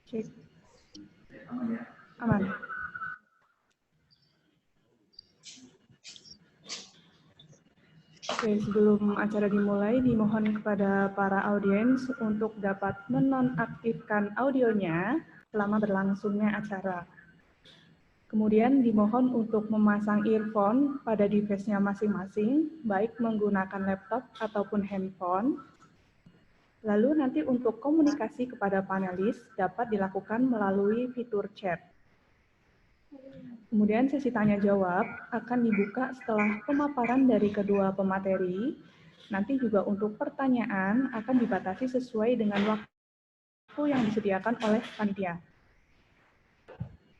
Cek. Aman. Oke, sebelum acara dimulai, dimohon kepada para audiens untuk dapat menonaktifkan audionya selama berlangsungnya acara. Kemudian dimohon untuk memasang earphone pada device-nya masing-masing, baik menggunakan laptop ataupun handphone. Lalu nanti untuk komunikasi kepada panelis dapat dilakukan melalui fitur chat. Kemudian sesi tanya jawab akan dibuka setelah pemaparan dari kedua pemateri. Nanti juga untuk pertanyaan akan dibatasi sesuai dengan waktu yang disediakan oleh panitia.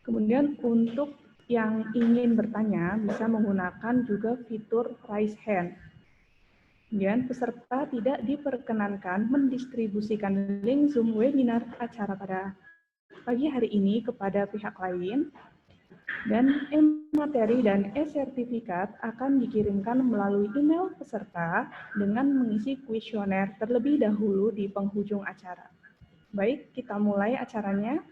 Kemudian untuk yang ingin bertanya bisa menggunakan juga fitur raise hand. Kemudian peserta tidak diperkenankan mendistribusikan link Zoom webinar acara pada pagi hari ini kepada pihak lain. Dan e-materi dan e-sertifikat akan dikirimkan melalui email peserta dengan mengisi kuesioner terlebih dahulu di penghujung acara. Baik, kita mulai acaranya.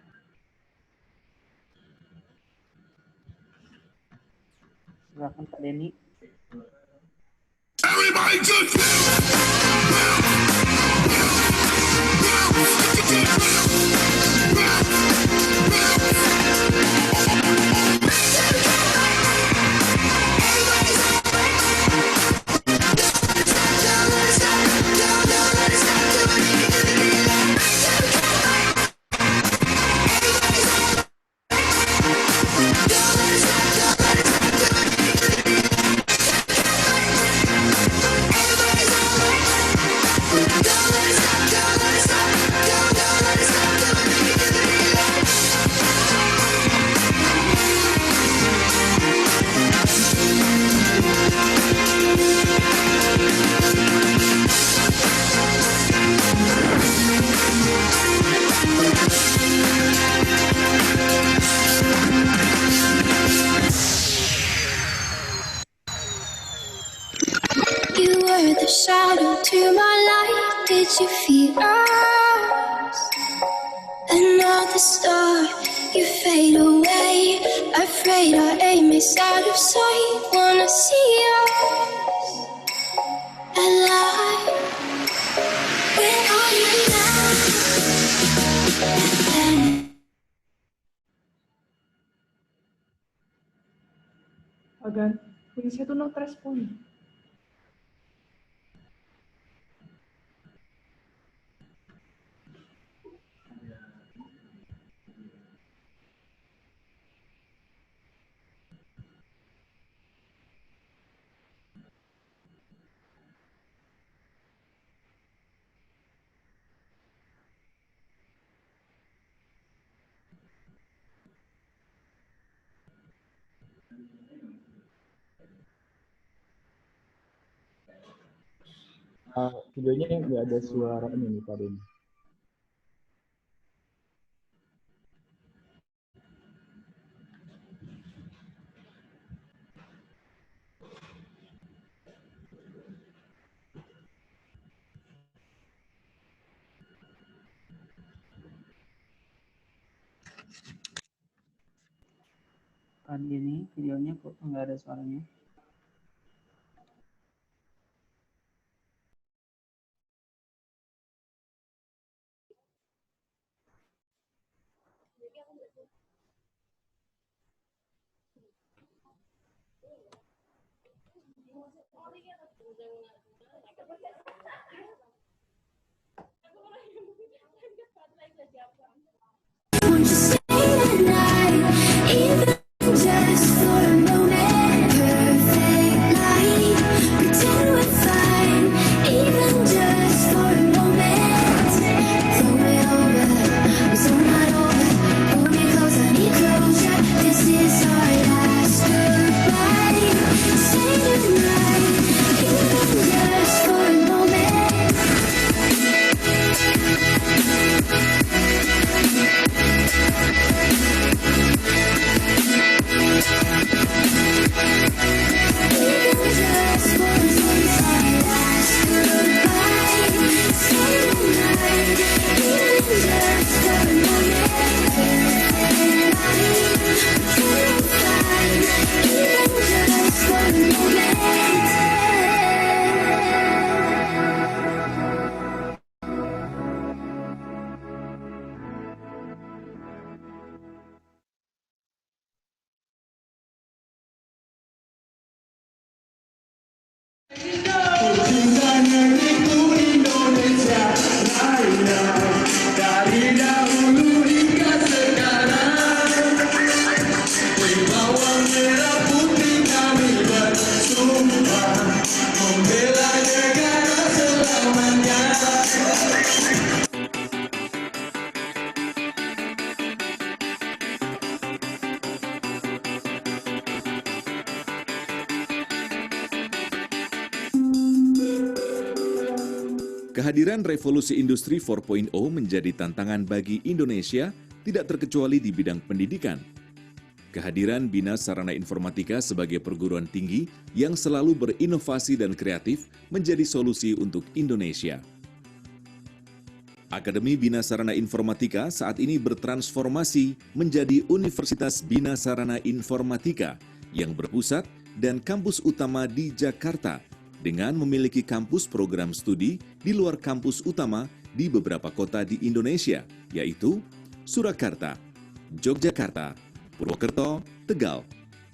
Silakan Pak Denny. Shadow to my light, did you feel us? Another star, you fade away. Afraid our aim is out of sight. Wanna see us alive. We're on you now. Agar punya satu not respon. Videonya nggak ada suara ini Pak Denny. Pak Denny, videonya kok nggak ada suaranya? Won't you stay the night, even just for a moment? Perfect light, pretend we're fine, even just for a moment. Throw it over, it's all not over. Pull me close, I need closure. This is our last goodbye. Stay the night, even just for a moment. Kehadiran revolusi industri 4.0 menjadi tantangan bagi Indonesia, tidak terkecuali di bidang pendidikan. Kehadiran Bina Sarana Informatika sebagai perguruan tinggi yang selalu berinovasi dan kreatif menjadi solusi untuk Indonesia. Akademi Bina Sarana Informatika saat ini bertransformasi menjadi Universitas Bina Sarana Informatika yang berpusat dan kampus utama di Jakarta, dengan memiliki kampus program studi di luar kampus utama di beberapa kota di Indonesia, yaitu Surakarta, Yogyakarta, Purwokerto, Tegal,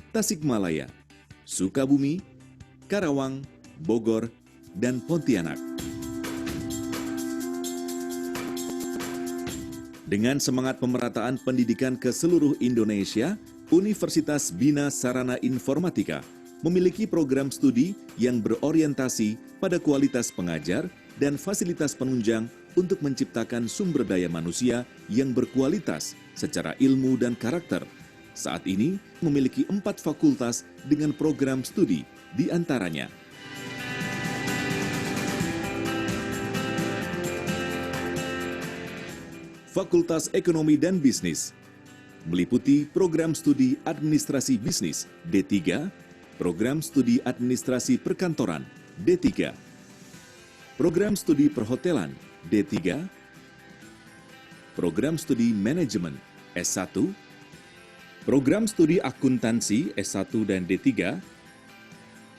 Tasikmalaya, Sukabumi, Karawang, Bogor, dan Pontianak. Dengan semangat pemerataan pendidikan ke seluruh Indonesia, Universitas Bina Sarana Informatika memiliki program studi yang berorientasi pada kualitas pengajar dan fasilitas penunjang untuk menciptakan sumber daya manusia yang berkualitas secara ilmu dan karakter. Saat ini memiliki 4 fakultas dengan program studi, di antaranya Fakultas Ekonomi dan Bisnis, meliputi program studi Administrasi Bisnis D3, Program Studi Administrasi Perkantoran D3, Program Studi Perhotelan D3, Program Studi Manajemen S1, Program Studi Akuntansi S1 dan D3,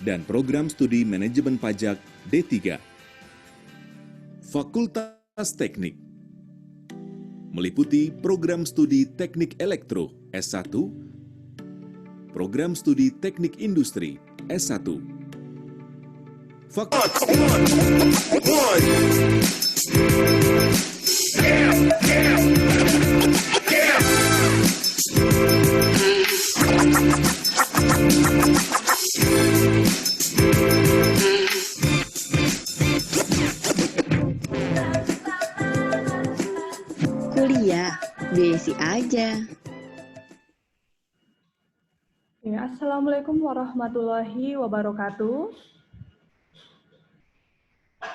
dan Program Studi Manajemen Pajak D3. Fakultas Teknik, meliputi Program Studi Teknik Elektro S1, Program Studi Teknik Industri S1. Fakultas Kuliah, besi aja. Ya, Assalamualaikum warahmatullahi wabarakatuh.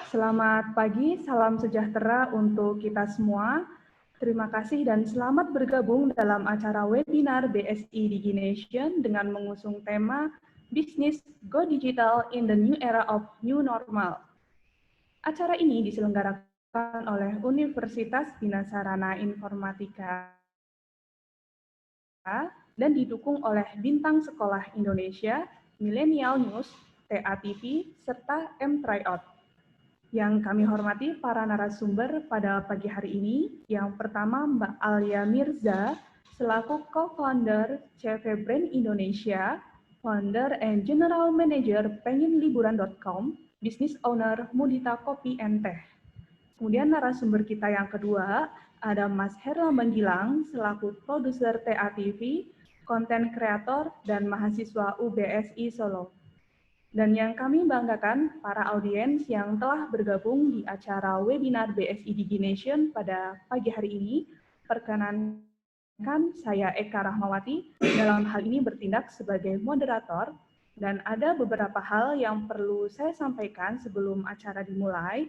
Selamat pagi, salam sejahtera untuk kita semua. Terima kasih dan selamat bergabung dalam acara webinar BSI Digination dengan mengusung tema Business Go Digital in the New Era of New Normal. Acara ini diselenggarakan oleh Universitas Bina Sarana Informatika dan didukung oleh Bintang Sekolah Indonesia, Millennial News, TA TV, serta M-Tryout. Yang kami hormati para narasumber pada pagi hari ini, yang pertama Mbak Alia Mirza, selaku co-founder CV Brand Indonesia, founder and general manager pengenliburan.com, business owner Mudita Kopi and Teh. Kemudian narasumber kita yang kedua, ada Mas Herlambang Gilang, selaku produser TA TV, konten kreator, dan mahasiswa UBSI Solo. Dan yang kami banggakan, para audiens yang telah bergabung di acara webinar BSI Digination pada pagi hari ini, perkenankan saya Eka Rahmawati, dalam hal ini bertindak sebagai moderator, dan ada beberapa hal yang perlu saya sampaikan sebelum acara dimulai.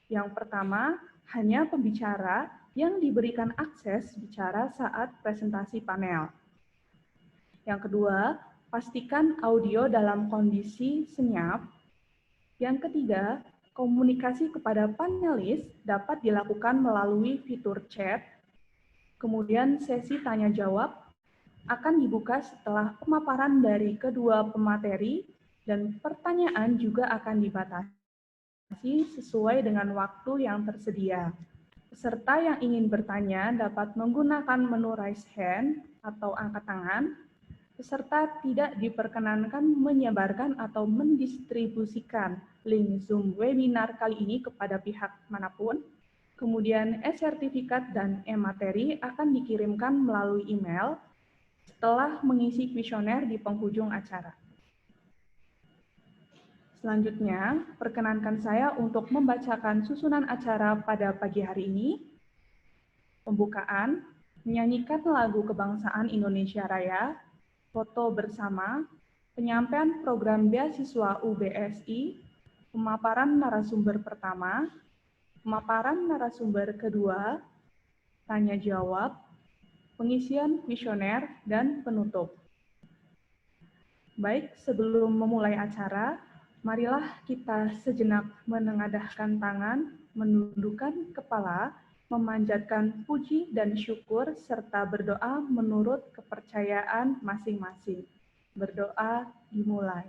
Yang pertama, hanya pembicara yang diberikan akses bicara saat presentasi panel. Yang kedua, pastikan audio dalam kondisi senyap. Yang ketiga, komunikasi kepada panelis dapat dilakukan melalui fitur chat. Kemudian sesi tanya-jawab akan dibuka setelah pemaparan dari kedua pemateri dan pertanyaan juga akan dibatasi sesuai dengan waktu yang tersedia. Peserta yang ingin bertanya dapat menggunakan menu raise hand atau angkat tangan. Peserta tidak diperkenankan menyebarkan atau mendistribusikan link Zoom webinar kali ini kepada pihak manapun. Kemudian e-sertifikat dan e-materi akan dikirimkan melalui email setelah mengisi kuesioner di penghujung acara. Selanjutnya, perkenankan saya untuk membacakan susunan acara pada pagi hari ini. Pembukaan, menyanyikan lagu kebangsaan Indonesia Raya, foto bersama, penyampaian program beasiswa UBSI, pemaparan narasumber pertama, pemaparan narasumber kedua, tanya jawab, pengisian kuesioner, dan penutup. Baik, sebelum memulai acara, marilah kita sejenak menengadahkan tangan, menundukkan kepala, memanjatkan puji dan syukur, serta berdoa menurut kepercayaan masing-masing. Berdoa dimulai.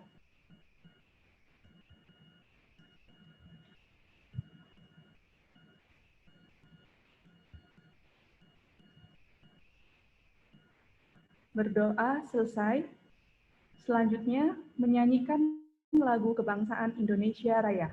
Berdoa selesai. Selanjutnya, menyanyikan lagu kebangsaan Indonesia Raya.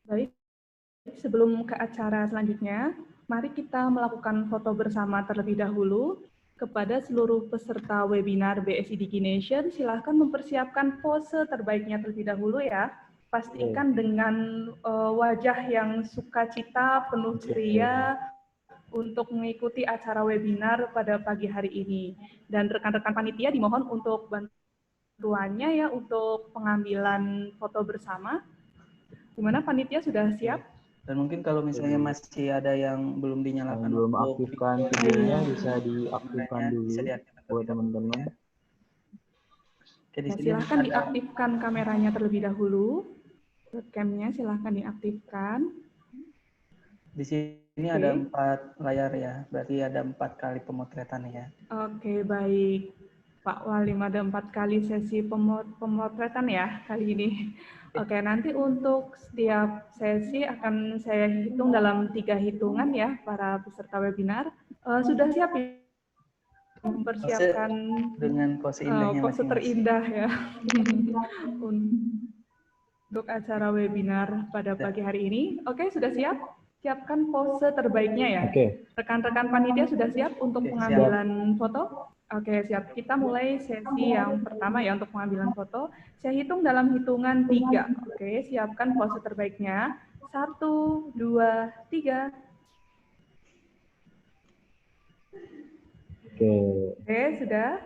Baik, sebelum ke acara selanjutnya, mari kita melakukan foto bersama terlebih dahulu. Kepada seluruh peserta webinar BSI Digination, silahkan mempersiapkan pose terbaiknya terlebih dahulu ya. Pastikan dengan wajah yang sukacita, penuh ceria, untuk mengikuti acara webinar pada pagi hari ini. Dan rekan-rekan panitia dimohon untuk bantuannya ya untuk pengambilan foto bersama. Gimana panitia sudah siap? Dan mungkin kalau misalnya masih ada yang belum dinyalakan, Yang belum aktifkan videonya bisa diaktifkan dulu bisa diaktifkan buat teman-teman. Oke, di Ya, sini silahkan ada- diaktifkan kameranya terlebih dahulu. Webcam-nya silahkan diaktifkan. Di sini ada 4 layar ya, berarti ada 4 kali pemotretan ya. Oke, baik. Pak Walim, ada 4 kali sesi pemotretan ya kali ini. Oke, nanti untuk setiap sesi akan saya hitung dalam 3 hitungan ya, para peserta webinar. Sudah siap ya? Mempersiapkan Dengan pose indahnya pose masing-masing. terindah ya untuk acara webinar pada pagi hari ini. Oke, sudah siap? Siapkan pose terbaiknya ya. Oke. Rekan-rekan panitia sudah siap untuk Oke, pengambilan foto? Oke, siap. Kita mulai sesi yang pertama ya untuk pengambilan foto. Saya hitung dalam hitungan 3. Oke, siapkan pose terbaiknya. 1, 2, 3. Oke. Oke, sudah.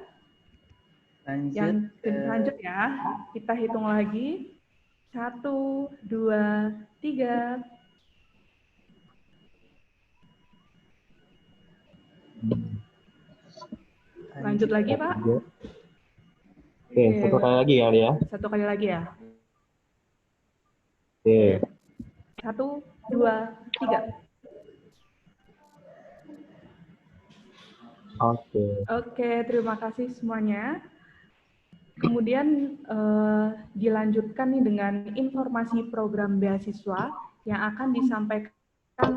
Yang lanjut ya, kita hitung lagi. 1, 2, 3. Lanjut lagi, Pak. Oke, satu kali lagi ya. Satu kali lagi ya. Oke. 1, 2, 3. Oke, terima kasih semuanya. Kemudian dilanjutkan nih dengan informasi program beasiswa yang akan disampaikan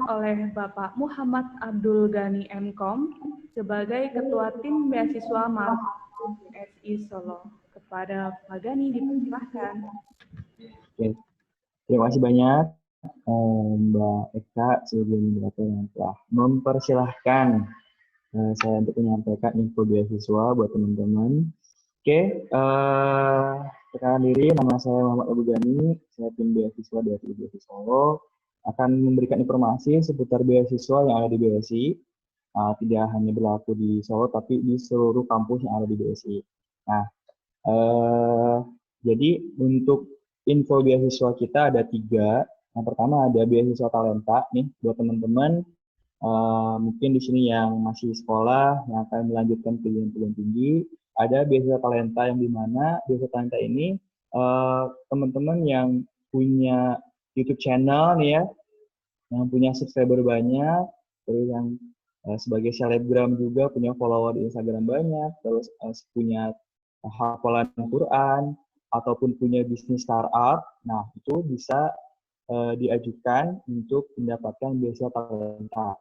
oleh Bapak Muhammad Abdul Ghani MKom sebagai Ketua Tim Beasiswa MARF SI Solo. Kepada Pak Ghani dipersilahkan. Oke. Terima kasih banyak Mbak Eka sebagai moderator yang telah mempersilahkan saya untuk menyampaikan info beasiswa buat teman-teman. Oke, perkenalkan diri, nama saya Muhammad Abdul Ghani, saya tim beasiswa dari BSI Solo, akan memberikan informasi seputar beasiswa yang ada di BSI, tidak hanya berlaku di Solo, tapi di seluruh kampus yang ada di BSI. Nah, jadi untuk info beasiswa kita ada 3. Yang pertama ada beasiswa talenta, nih buat teman-teman mungkin di sini yang masih sekolah, yang akan melanjutkan pendidikan tinggi. Ada beasiswa talenta yang dimana beasiswa talenta ini teman-teman yang punya YouTube channel nih ya, yang punya subscriber banyak, terus yang sebagai selebgram juga punya follower di Instagram banyak, terus punya hafalan Quran ataupun punya bisnis startup, nah itu bisa diajukan untuk mendapatkan beasiswa talenta.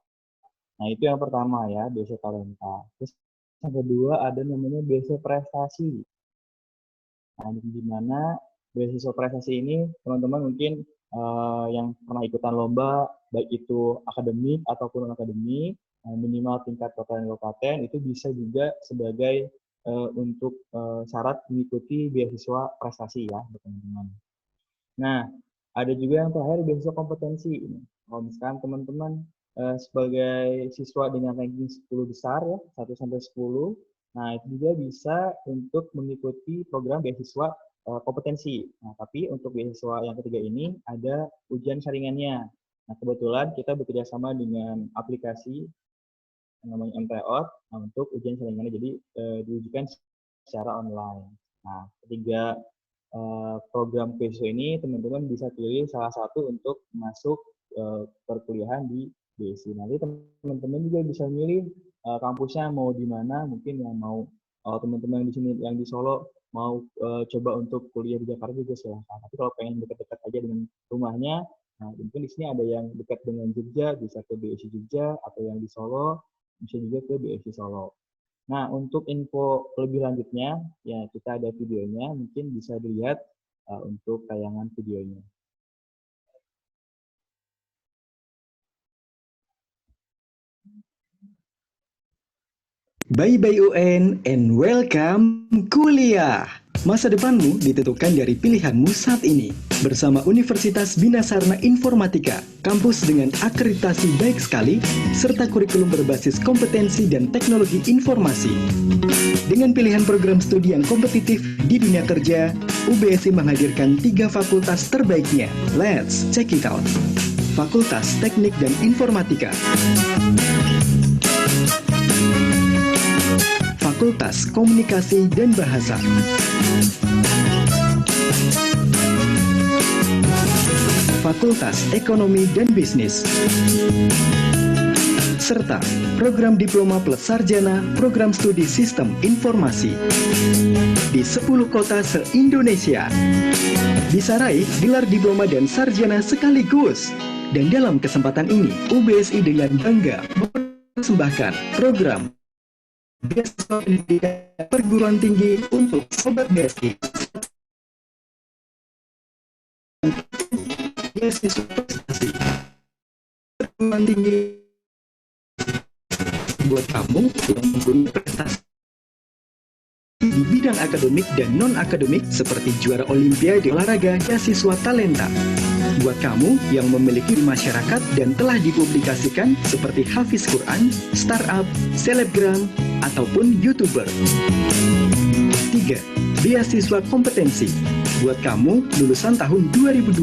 Nah itu yang pertama ya, beasiswa talenta. Terus yang kedua ada namanya beasiswa prestasi. Nah, di mana beasiswa prestasi ini teman-teman mungkin yang pernah ikutan lomba, baik itu akademik ataupun non-akademik, minimal tingkat kota dan kabupaten, itu bisa juga sebagai untuk syarat mengikuti beasiswa prestasi ya, teman-teman. Nah, ada juga yang terakhir beasiswa kompetensi. Kalau misalkan teman-teman sebagai siswa dengan ranking 10 besar ya, 1 sampai 10. Nah, itu juga bisa untuk mengikuti program beasiswa kompetensi. Nah, tapi untuk beasiswa yang ketiga ini ada ujian saringannya. Nah, kebetulan kita bekerja sama dengan aplikasi yang namanya MTOT untuk ujian saringannya, jadi diujikan secara online. Nah, ketiga program beasiswa ini teman-teman bisa pilih salah satu untuk masuk perkuliahan di BSI. Nanti teman-teman juga bisa milih kampusnya mau di mana, mungkin yang mau teman-teman di sini yang di Solo mau coba untuk kuliah di Jakarta juga silahkan. Tapi kalau pengen dekat-dekat aja dengan rumahnya, nah mungkin di sini ada yang dekat dengan Jogja, bisa ke BSI Jogja, atau yang di Solo bisa juga ke BSI Solo. Nah untuk info lebih lanjutnya, ya kita ada videonya, mungkin bisa dilihat untuk tayangan videonya. Bye-bye UN and welcome kuliah. Masa depanmu ditentukan dari pilihanmu saat ini. Bersama Universitas Bina Sarana Informatika, kampus dengan akreditasi baik sekali, serta kurikulum berbasis kompetensi dan teknologi informasi. Dengan pilihan program studi yang kompetitif di dunia kerja, UBSI menghadirkan 3 fakultas terbaiknya. Let's check it out. Fakultas Teknik dan Informatika, Fakultas Komunikasi dan Bahasa, Fakultas Ekonomi dan Bisnis, serta program diploma plus sarjana program studi sistem informasi di 10 kota se-Indonesia. Bisa raih gelar diploma dan sarjana sekaligus. Dan dalam kesempatan ini, UBSI dengan bangga mempersembahkan program beasiswa pendidikan perguruan tinggi untuk sobat BSI. Beasiswa prestasi perguruan tinggi buat kamu yang mempunyai prestasi di bidang akademik dan non-akademik seperti juara olimpiade olahraga, beasiswa talenta. Buat kamu yang memiliki masyarakat dan telah dipublikasikan seperti Hafiz Quran, startup, selebgram, ataupun YouTuber. 3. Beasiswa kompetensi. Buat kamu lulusan tahun 2020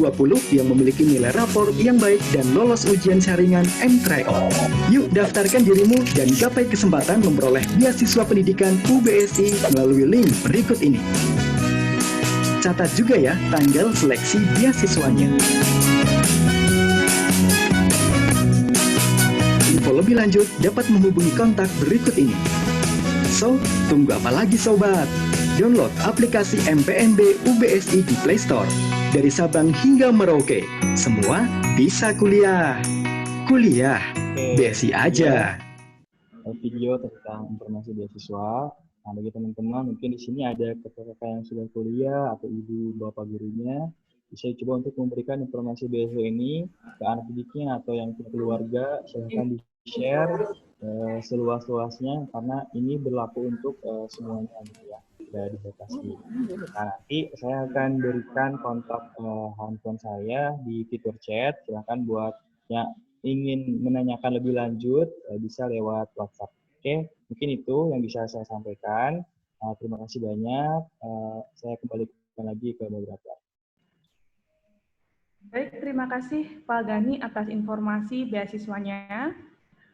yang memiliki nilai rapor yang baik dan lolos ujian saringan M-Tryout. Yuk daftarkan dirimu dan gapai kesempatan memperoleh beasiswa pendidikan UBSI melalui link berikut ini. Catat juga ya tanggal seleksi beasiswanya. Info lebih lanjut dapat menghubungi kontak berikut ini. So, tunggu apa lagi sobat? Download aplikasi MPNB UBSI di Play Store. Dari Sabang hingga Merauke, semua bisa kuliah. Kuliah, BSI aja. Video tentang informasi beasiswa. Nah, bagi teman-teman mungkin di sini ada kakak-kakak yang sudah kuliah atau ibu bapak gurunya, bisa coba untuk memberikan informasi beasiswa ini ke anak didiknya atau yang ke keluarga. Silahkan di-share seluas-luasnya karena ini berlaku untuk semuanya gitu ya, tidak dibatasi. Nah, nanti saya akan berikan kontak handphone saya di fitur chat. Silahkan buat yang ingin menanyakan lebih lanjut bisa lewat WhatsApp. Oke, mungkin itu yang bisa saya sampaikan. Terima kasih banyak. Saya kembalikan lagi ke moderator. Baik, terima kasih Pak Gani atas informasi beasiswanya.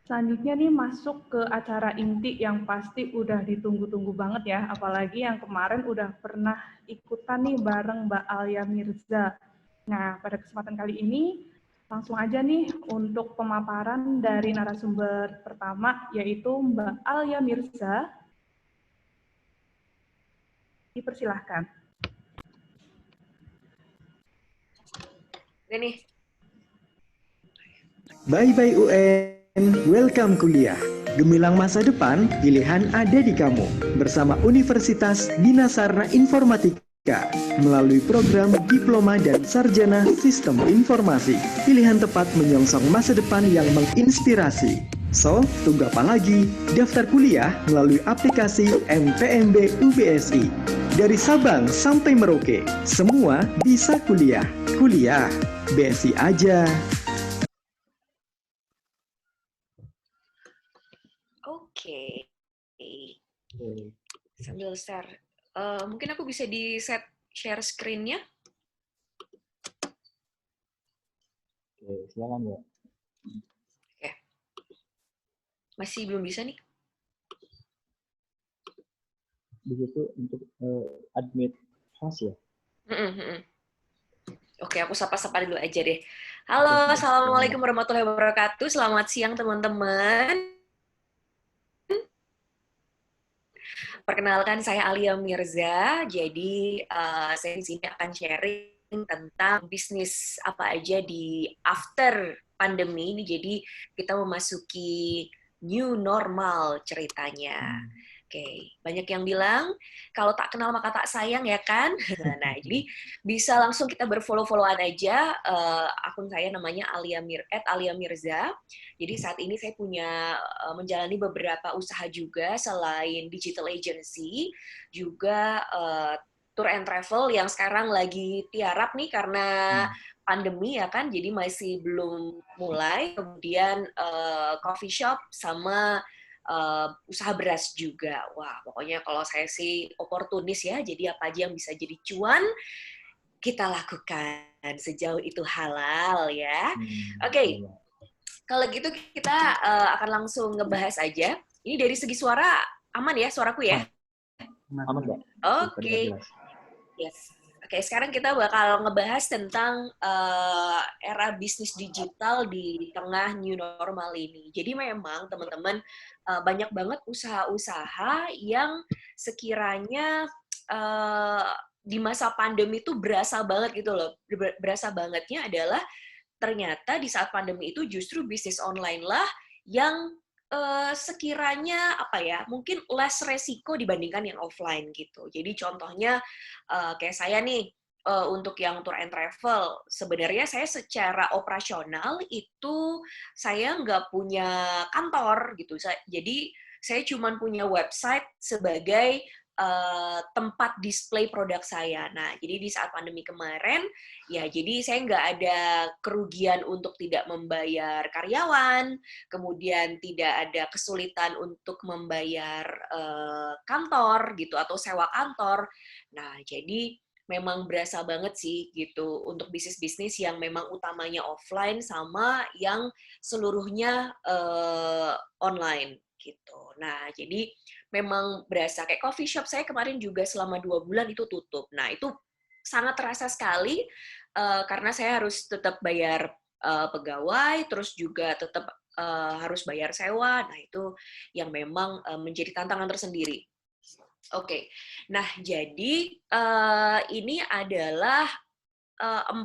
Selanjutnya nih masuk ke acara inti yang pasti udah ditunggu-tunggu banget ya, apalagi yang kemarin udah pernah ikutan nih bareng Mbak Alia Mirza. Nah, pada kesempatan kali ini langsung aja nih untuk pemaparan dari narasumber pertama yaitu Mbak Alia Mirza. Dipersilahkan. Ini. Bye-bye UN, welcome kuliah. Gemilang masa depan, pilihan ada di kamu. Bersama Universitas Bina Sarana Informatika. Melalui program Diploma dan Sarjana Sistem Informasi. Pilihan tepat menyongsong masa depan yang menginspirasi. So, tunggu apa lagi? Daftar kuliah melalui aplikasi MPNB UBSI. Dari Sabang sampai Merauke, semua bisa kuliah. Kuliah, BSI aja. Oke. Sambil share. Mungkin aku bisa di-set share screen-nya. Oke, silakan ya. Oke. Masih belum bisa nih. Di situ untuk admit host ya. Oke, aku sapa-sapa dulu aja deh. Halo, assalamualaikum warahmatullahi wabarakatuh. Selamat siang teman-teman. Perkenalkan saya Alia Mirza. Jadi saya di sini akan sharing tentang bisnis apa aja di after pandemi ini. Jadi kita memasuki new normal ceritanya. Oke, banyak yang bilang kalau tak kenal maka tak sayang ya kan. Nah, jadi bisa langsung kita berfollow-followan aja. Akun saya namanya Alia Mirza. Jadi saat ini saya punya menjalani beberapa usaha juga selain digital agency, juga tour and travel yang sekarang lagi tiarap nih karena pandemi ya kan. Jadi masih belum mulai. Kemudian coffee shop sama usaha beras juga. Wah, pokoknya kalau saya sih oportunis ya, jadi apa aja yang bisa jadi cuan, kita lakukan sejauh itu halal ya. Oke, kalau gitu kita akan langsung ngebahas aja. Ini dari segi suara, aman ya suaraku ya? Aman, Mbak. Oke. Yes. Oke, sekarang kita bakal ngebahas tentang era bisnis digital di tengah new normal ini. Jadi memang teman-teman banyak banget usaha-usaha yang sekiranya di masa pandemi itu berasa banget gitu loh. Berasa bangetnya adalah ternyata di saat pandemi itu justru bisnis online lah yang sekiranya apa ya, mungkin less resiko dibandingkan yang offline gitu. Jadi contohnya kayak saya nih, untuk yang tour and travel, sebenarnya saya secara operasional itu saya nggak punya kantor gitu. Jadi saya cuma punya website sebagai tempat display produk saya. Nah, jadi di saat pandemi kemarin, ya jadi saya nggak ada kerugian untuk tidak membayar karyawan, kemudian tidak ada kesulitan untuk membayar kantor gitu atau sewa kantor. Nah, jadi memang berasa banget sih gitu untuk bisnis-bisnis yang memang utamanya offline sama yang seluruhnya online gitu. Nah, jadi memang berasa kayak coffee shop saya kemarin juga selama 2 bulan itu tutup. Nah, itu sangat terasa sekali karena saya harus tetap bayar pegawai, terus juga tetap harus bayar sewa. Nah, itu yang memang menjadi tantangan tersendiri. Oke, nah jadi ini adalah 4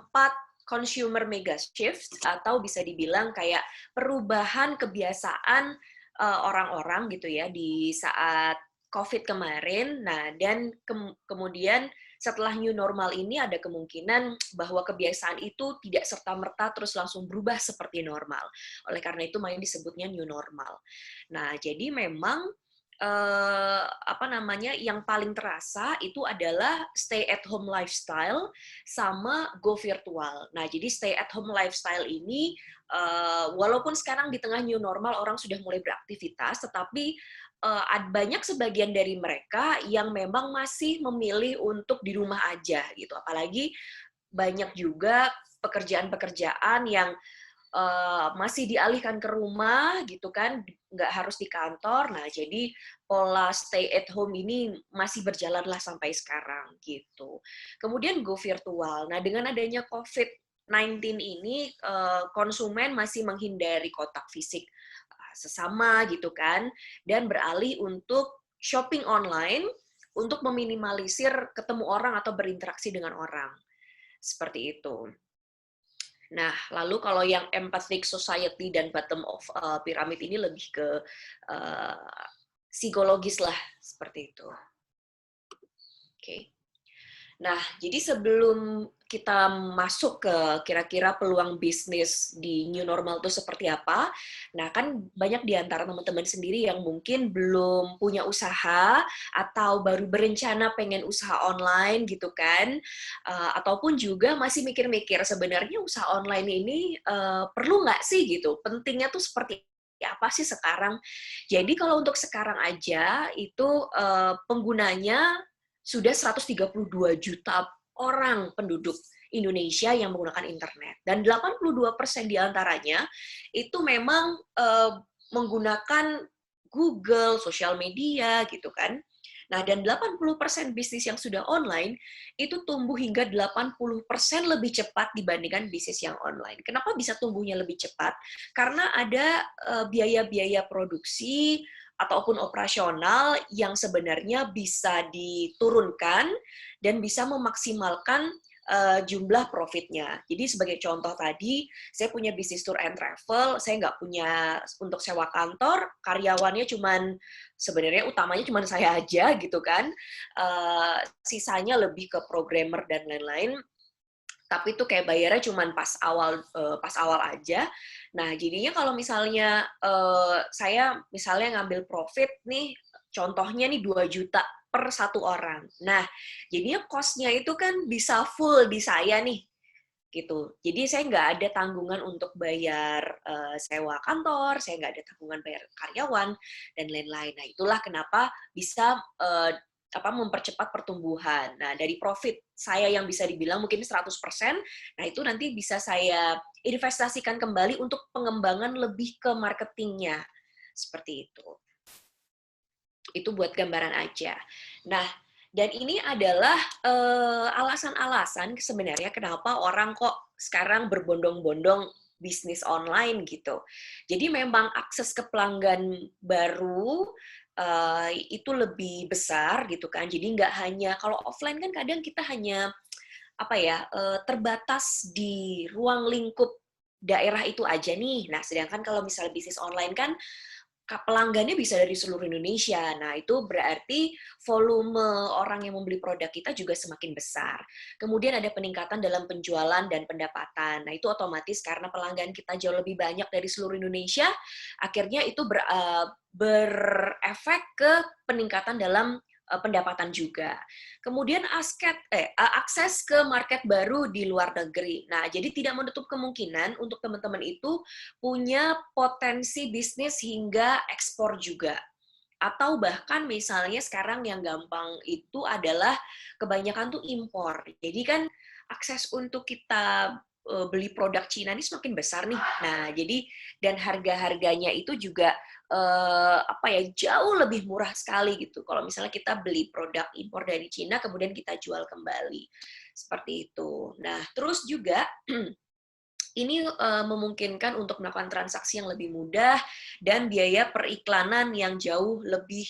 consumer mega shift atau bisa dibilang kayak perubahan kebiasaan orang-orang gitu ya di saat COVID kemarin. Nah, dan kemudian setelah new normal ini ada kemungkinan bahwa kebiasaan itu tidak serta-merta terus langsung berubah seperti normal. Oleh karena itu makanya disebutnya new normal. Nah, jadi memang yang paling terasa itu adalah stay at home lifestyle sama go virtual. Nah, jadi stay at home lifestyle ini walaupun sekarang di tengah new normal orang sudah mulai beraktivitas, tetapi banyak sebagian dari mereka yang memang masih memilih untuk di rumah aja gitu. Apalagi banyak juga pekerjaan-pekerjaan yang masih dialihkan ke rumah gitu kan, nggak harus di kantor. Nah, jadi pola stay at home ini masih berjalanlah sampai sekarang gitu. Kemudian go virtual. Nah, dengan adanya COVID-19 ini konsumen masih menghindari kontak fisik sesama gitu kan, dan beralih untuk shopping online untuk meminimalisir ketemu orang atau berinteraksi dengan orang. Seperti itu. Nah, lalu kalau yang empathic society dan bottom of pyramid ini lebih ke psikologis lah, seperti itu. Oke. Nah, jadi sebelum kita masuk ke kira-kira peluang bisnis di new normal itu seperti apa, nah kan banyak di antara teman-teman sendiri yang mungkin belum punya usaha atau baru berencana pengen usaha online gitu kan, ataupun juga masih mikir-mikir sebenarnya usaha online ini perlu nggak sih gitu, pentingnya tuh seperti apa sih sekarang. Jadi kalau untuk sekarang aja itu penggunanya sudah 132 juta orang penduduk Indonesia yang menggunakan internet. Dan 82% diantaranya itu memang menggunakan Google, sosial media, gitu kan. Nah, dan 80% bisnis yang sudah online itu tumbuh hingga 80% lebih cepat dibandingkan bisnis yang online. Kenapa bisa tumbuhnya lebih cepat? Karena ada biaya-biaya produksi ataupun operasional yang sebenarnya bisa diturunkan dan bisa memaksimalkan jumlah profitnya. Jadi sebagai contoh tadi, saya punya bisnis tour and travel, saya nggak punya untuk sewa kantor, karyawannya sebenarnya utamanya cuman saya aja gitu kan, sisanya lebih ke programmer dan lain-lain. Tapi itu kayak bayarnya cuma pas awal aja. Nah, jadinya kalau misalnya saya misalnya ngambil profit nih, contohnya nih 2 juta per 1 orang. Nah, jadinya cost-nya itu kan bisa full di saya nih, gitu. Jadi saya nggak ada tanggungan untuk bayar sewa kantor, saya nggak ada tanggungan bayar karyawan, dan lain-lain. Nah, itulah kenapa bisa mempercepat pertumbuhan. Nah, dari profit saya yang bisa dibilang mungkin 100%, nah itu nanti bisa saya investasikan kembali untuk pengembangan lebih ke marketingnya. Seperti itu. Itu buat gambaran aja. Nah, dan ini adalah alasan-alasan sebenarnya kenapa orang kok sekarang berbondong-bondong bisnis online gitu. Jadi memang akses ke pelanggan baru itu lebih besar gitu kan. Jadi nggak hanya, kalau offline kan kadang kita hanya terbatas di ruang lingkup daerah itu aja nih. Nah, sedangkan kalau misalnya bisnis online kan pelanggannya bisa dari seluruh Indonesia. Nah, itu berarti volume orang yang membeli produk kita juga semakin besar. Kemudian ada peningkatan dalam penjualan dan pendapatan. Nah, itu otomatis karena pelanggan kita jauh lebih banyak dari seluruh Indonesia, akhirnya itu berefek ke peningkatan dalam pendapatan juga. Kemudian akses ke market baru di luar negeri. Nah, jadi tidak menutup kemungkinan untuk teman-teman itu punya potensi bisnis hingga ekspor juga. Atau bahkan misalnya sekarang yang gampang itu adalah kebanyakan tuh impor. Jadi kan akses untuk kita beli produk Cina ini semakin besar nih. Nah, jadi dan harga-harganya itu juga jauh lebih murah sekali gitu. Kalau misalnya kita beli produk impor dari Cina kemudian kita jual kembali. Seperti itu. Nah, terus juga ini memungkinkan untuk melakukan transaksi yang lebih mudah dan biaya periklanan yang jauh lebih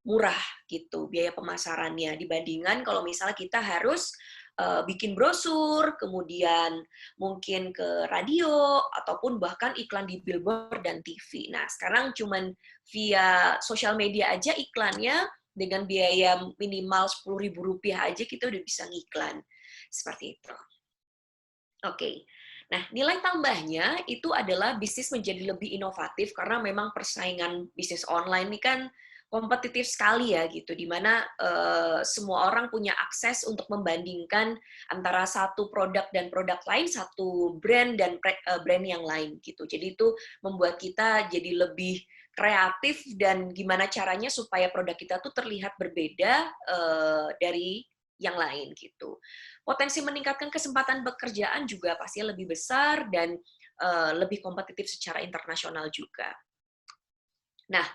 murah gitu, biaya pemasarannya dibandingkan kalau misalnya kita harus bikin brosur, kemudian mungkin ke radio, ataupun bahkan iklan di billboard dan TV. Nah, sekarang cuman via sosial media aja iklannya dengan biaya minimal Rp10.000 aja kita udah bisa ngiklan. Seperti itu. Oke. Nah, nilai tambahnya itu adalah bisnis menjadi lebih inovatif karena memang persaingan bisnis online ini kan kompetitif sekali ya gitu, di mana semua orang punya akses untuk membandingkan antara satu produk dan produk lain, satu brand dan brand yang lain gitu. Jadi itu membuat kita jadi lebih kreatif dan gimana caranya supaya produk kita tuh terlihat berbeda dari yang lain gitu. Potensi meningkatkan kesempatan pekerjaan juga pasti lebih besar dan lebih kompetitif secara internasional juga. Nah,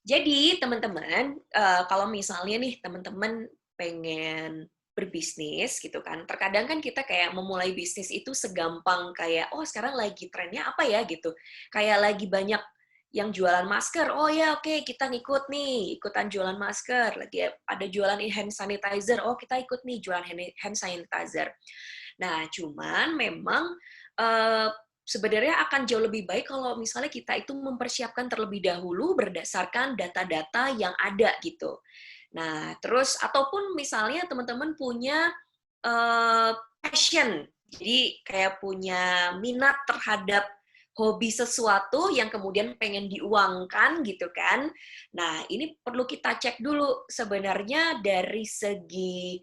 jadi teman-teman, kalau misalnya nih teman-teman pengen berbisnis gitu kan, terkadang kan kita kayak memulai bisnis itu segampang kayak, oh sekarang lagi trennya apa ya gitu, kayak lagi banyak yang jualan masker, oh ya oke, kita ngikut nih, ikutan jualan masker, lagi ada jualan hand sanitizer, oh kita ikut nih jualan hand sanitizer. Nah, cuman memang sebenarnya akan jauh lebih baik kalau misalnya kita itu mempersiapkan terlebih dahulu berdasarkan data-data yang ada gitu. Nah, terus ataupun misalnya teman-teman punya passion, jadi kayak punya minat terhadap hobi sesuatu yang kemudian pengen diuangkan gitu kan. Nah, ini perlu kita cek dulu sebenarnya dari segi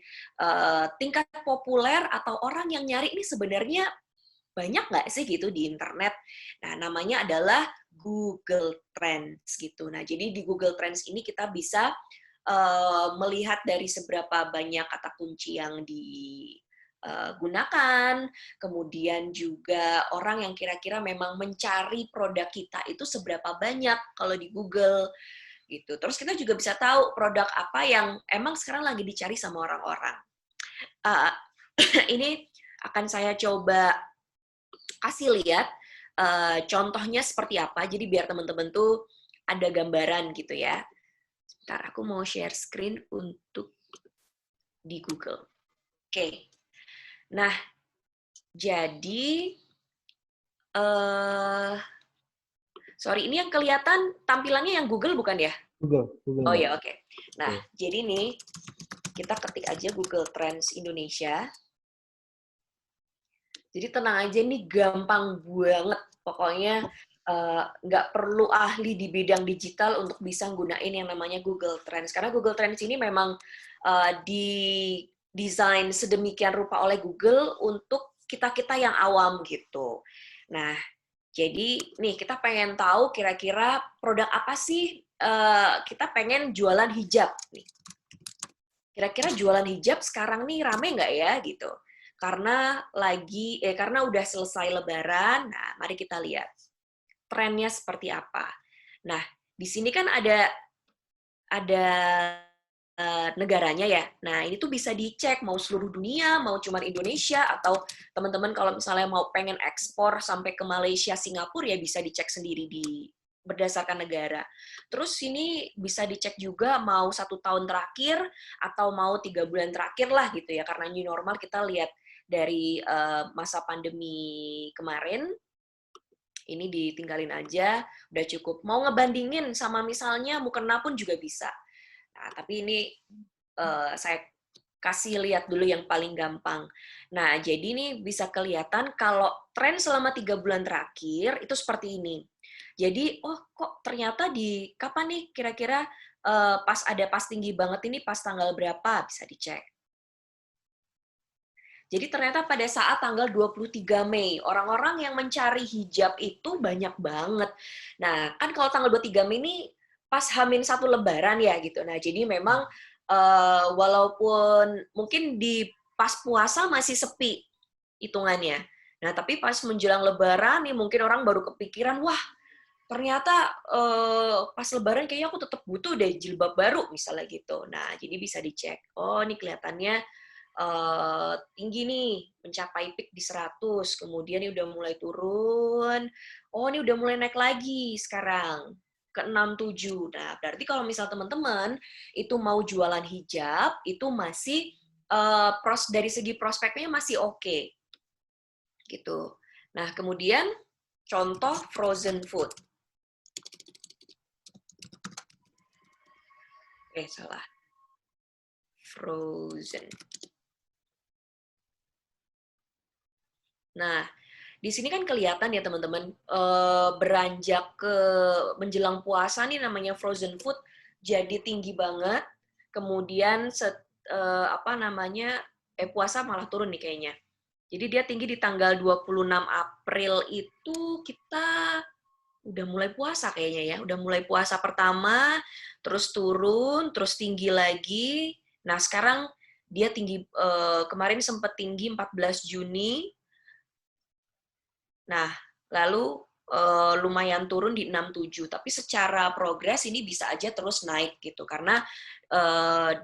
tingkat populer atau orang yang nyari ini sebenarnya banyak nggak sih gitu di internet. Nah, namanya adalah Google Trends gitu. Nah, jadi di Google Trends ini kita bisa melihat dari seberapa banyak kata kunci yang digunakan, kemudian juga orang yang kira-kira memang mencari produk kita itu seberapa banyak kalau di Google gitu. Terus kita juga bisa tahu produk apa yang emang sekarang lagi dicari sama orang-orang. Ini akan saya coba kasih lihat contohnya seperti apa, jadi biar teman-teman tuh ada gambaran gitu ya. Sebentar, aku mau share screen untuk di Google. Oke. Nah, jadi sorry, ini yang kelihatan tampilannya yang Google bukan ya? Google. Oh ya, oke. Nah, jadi nih kita ketik aja Google Trends Indonesia. Jadi tenang aja, ini gampang banget. Pokoknya nggak perlu ahli di bidang digital untuk bisa gunain yang namanya Google Trends. Karena Google Trends ini memang didesain sedemikian rupa oleh Google untuk kita-kita yang awam gitu. Nah, jadi nih kita pengen tahu kira-kira produk apa sih kita pengen jualan hijab nih. Kira-kira jualan hijab sekarang nih rame nggak ya gitu. Karena udah selesai Lebaran, nah mari kita lihat trennya seperti apa. Nah, di sini kan ada negaranya ya. Nah, ini tuh bisa dicek mau seluruh dunia, mau cuma Indonesia, atau teman-teman kalau misalnya mau pengen ekspor sampai ke Malaysia, Singapura ya bisa dicek sendiri berdasarkan negara. Terus ini bisa dicek juga mau 1 tahun terakhir atau mau 3 bulan terakhir lah gitu ya, karena new normal kita lihat dari masa pandemi kemarin, ini ditinggalin aja, udah cukup. Mau ngebandingin sama misalnya mukena pun juga bisa. Nah, tapi ini saya kasih lihat dulu yang paling gampang. Nah, jadi ini bisa kelihatan kalau tren selama 3 bulan terakhir itu seperti ini. Jadi, oh kok ternyata kapan nih kira-kira pas tinggi banget ini pas tanggal berapa, bisa dicek. Jadi ternyata pada saat tanggal 23 Mei, orang-orang yang mencari hijab itu banyak banget. Nah, kan kalau tanggal 23 Mei ini pas H-1 Lebaran ya gitu. Nah, jadi memang walaupun mungkin di pas puasa masih sepi hitungannya. Nah, tapi pas menjelang Lebaran nih mungkin orang baru kepikiran, wah ternyata pas Lebaran kayaknya aku tetap butuh deh jilbab baru misalnya gitu. Nah, jadi bisa dicek. Oh, ini kelihatannya tinggi nih, mencapai peak di 100, kemudian ini udah mulai turun, oh ini udah mulai naik lagi sekarang, ke 67. Nah, berarti kalau misal teman-teman itu mau jualan hijab, itu masih, dari segi prospeknya masih oke. Gitu. Nah, kemudian contoh frozen food. Salah. Frozen. Nah, di sini kan kelihatan ya teman-teman, beranjak ke menjelang puasa nih namanya frozen food jadi tinggi banget. Kemudian puasa malah turun nih kayaknya. Jadi dia tinggi di tanggal 26 April itu kita udah mulai puasa kayaknya ya. Udah mulai puasa pertama, terus turun, terus tinggi lagi. Nah, sekarang dia tinggi, kemarin sempat tinggi 14 Juni. Nah, lalu lumayan turun di 67, tapi secara progres ini bisa aja terus naik gitu, karena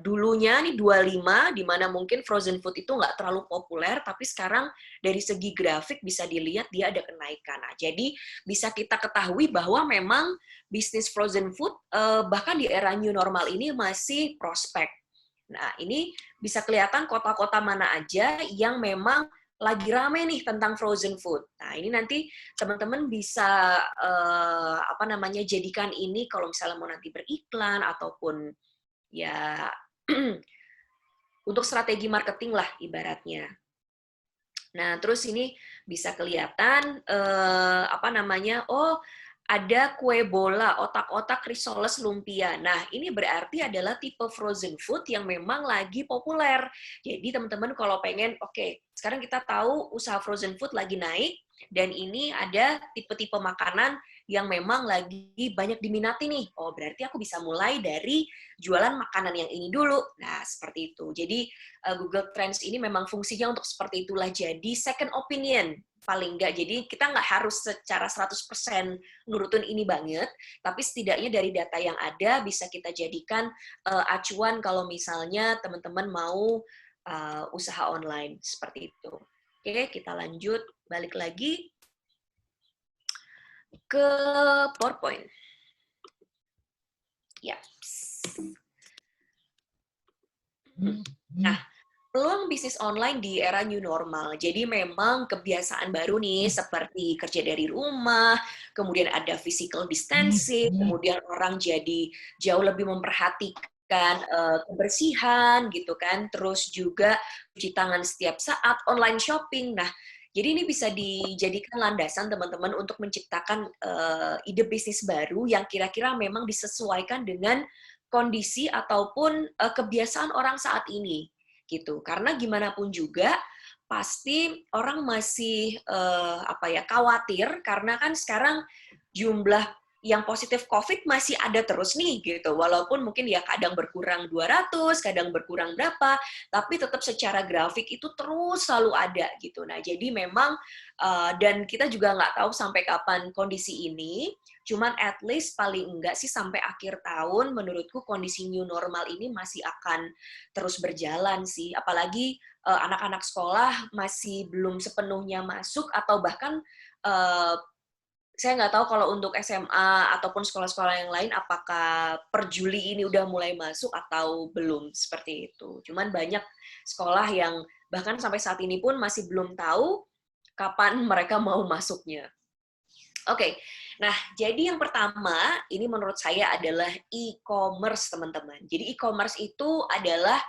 dulunya nih 25, di mana mungkin frozen food itu nggak terlalu populer, tapi sekarang dari segi grafik bisa dilihat dia ada kenaikan. Nah, jadi bisa kita ketahui bahwa memang bisnis frozen food bahkan di era new normal ini masih prospek. Nah, ini bisa kelihatan kota-kota mana aja yang memang lagi rame nih tentang frozen food. Nah, ini nanti teman-teman bisa jadikan ini kalau misalnya mau nanti beriklan ataupun ya untuk strategi marketing lah ibaratnya. Nah, terus ini bisa kelihatan ada kue bola, otak-otak, risoles, lumpia. Nah, ini berarti adalah tipe frozen food yang memang lagi populer. Jadi, teman-teman kalau pengen, oke, sekarang kita tahu usaha frozen food lagi naik, dan ini ada tipe-tipe makanan yang memang lagi banyak diminati nih. Oh, berarti aku bisa mulai dari jualan makanan yang ini dulu. Nah, seperti itu. Jadi, Google Trends ini memang fungsinya untuk seperti itulah. Jadi, second opinion. Paling nggak, jadi kita nggak harus secara 100% nurutin ini banget, tapi setidaknya dari data yang ada bisa kita jadikan acuan kalau misalnya teman-teman mau usaha online, seperti itu. Oke, kita lanjut, balik lagi ke PowerPoint. Ya. Nah, peluang bisnis online di era new normal. Jadi memang kebiasaan baru nih seperti kerja dari rumah, kemudian ada physical distancing, kemudian orang jadi jauh lebih memperhatikan kebersihan gitu kan, terus juga cuci tangan setiap saat, online shopping. Nah, jadi ini bisa dijadikan landasan teman-teman untuk menciptakan ide bisnis baru yang kira-kira memang disesuaikan dengan kondisi ataupun kebiasaan orang saat ini. Gitu. Karena gimana pun juga pasti orang masih khawatir karena kan sekarang jumlah yang positif COVID masih ada terus nih gitu. Walaupun mungkin ya kadang berkurang 200, kadang berkurang berapa, tapi tetap secara grafik itu terus selalu ada gitu. Nah, jadi memang dan kita juga nggak tahu sampai kapan kondisi ini. Cuman at least paling enggak sih sampai akhir tahun menurutku kondisi new normal ini masih akan terus berjalan sih. Apalagi anak-anak sekolah masih belum sepenuhnya masuk atau bahkan saya nggak tahu kalau untuk SMA ataupun sekolah-sekolah yang lain apakah per Juli ini udah mulai masuk atau belum, seperti itu. Cuman banyak sekolah yang bahkan sampai saat ini pun masih belum tahu kapan mereka mau masuknya. Oke, nah jadi yang pertama ini menurut saya adalah e-commerce teman-teman. Jadi e-commerce itu adalah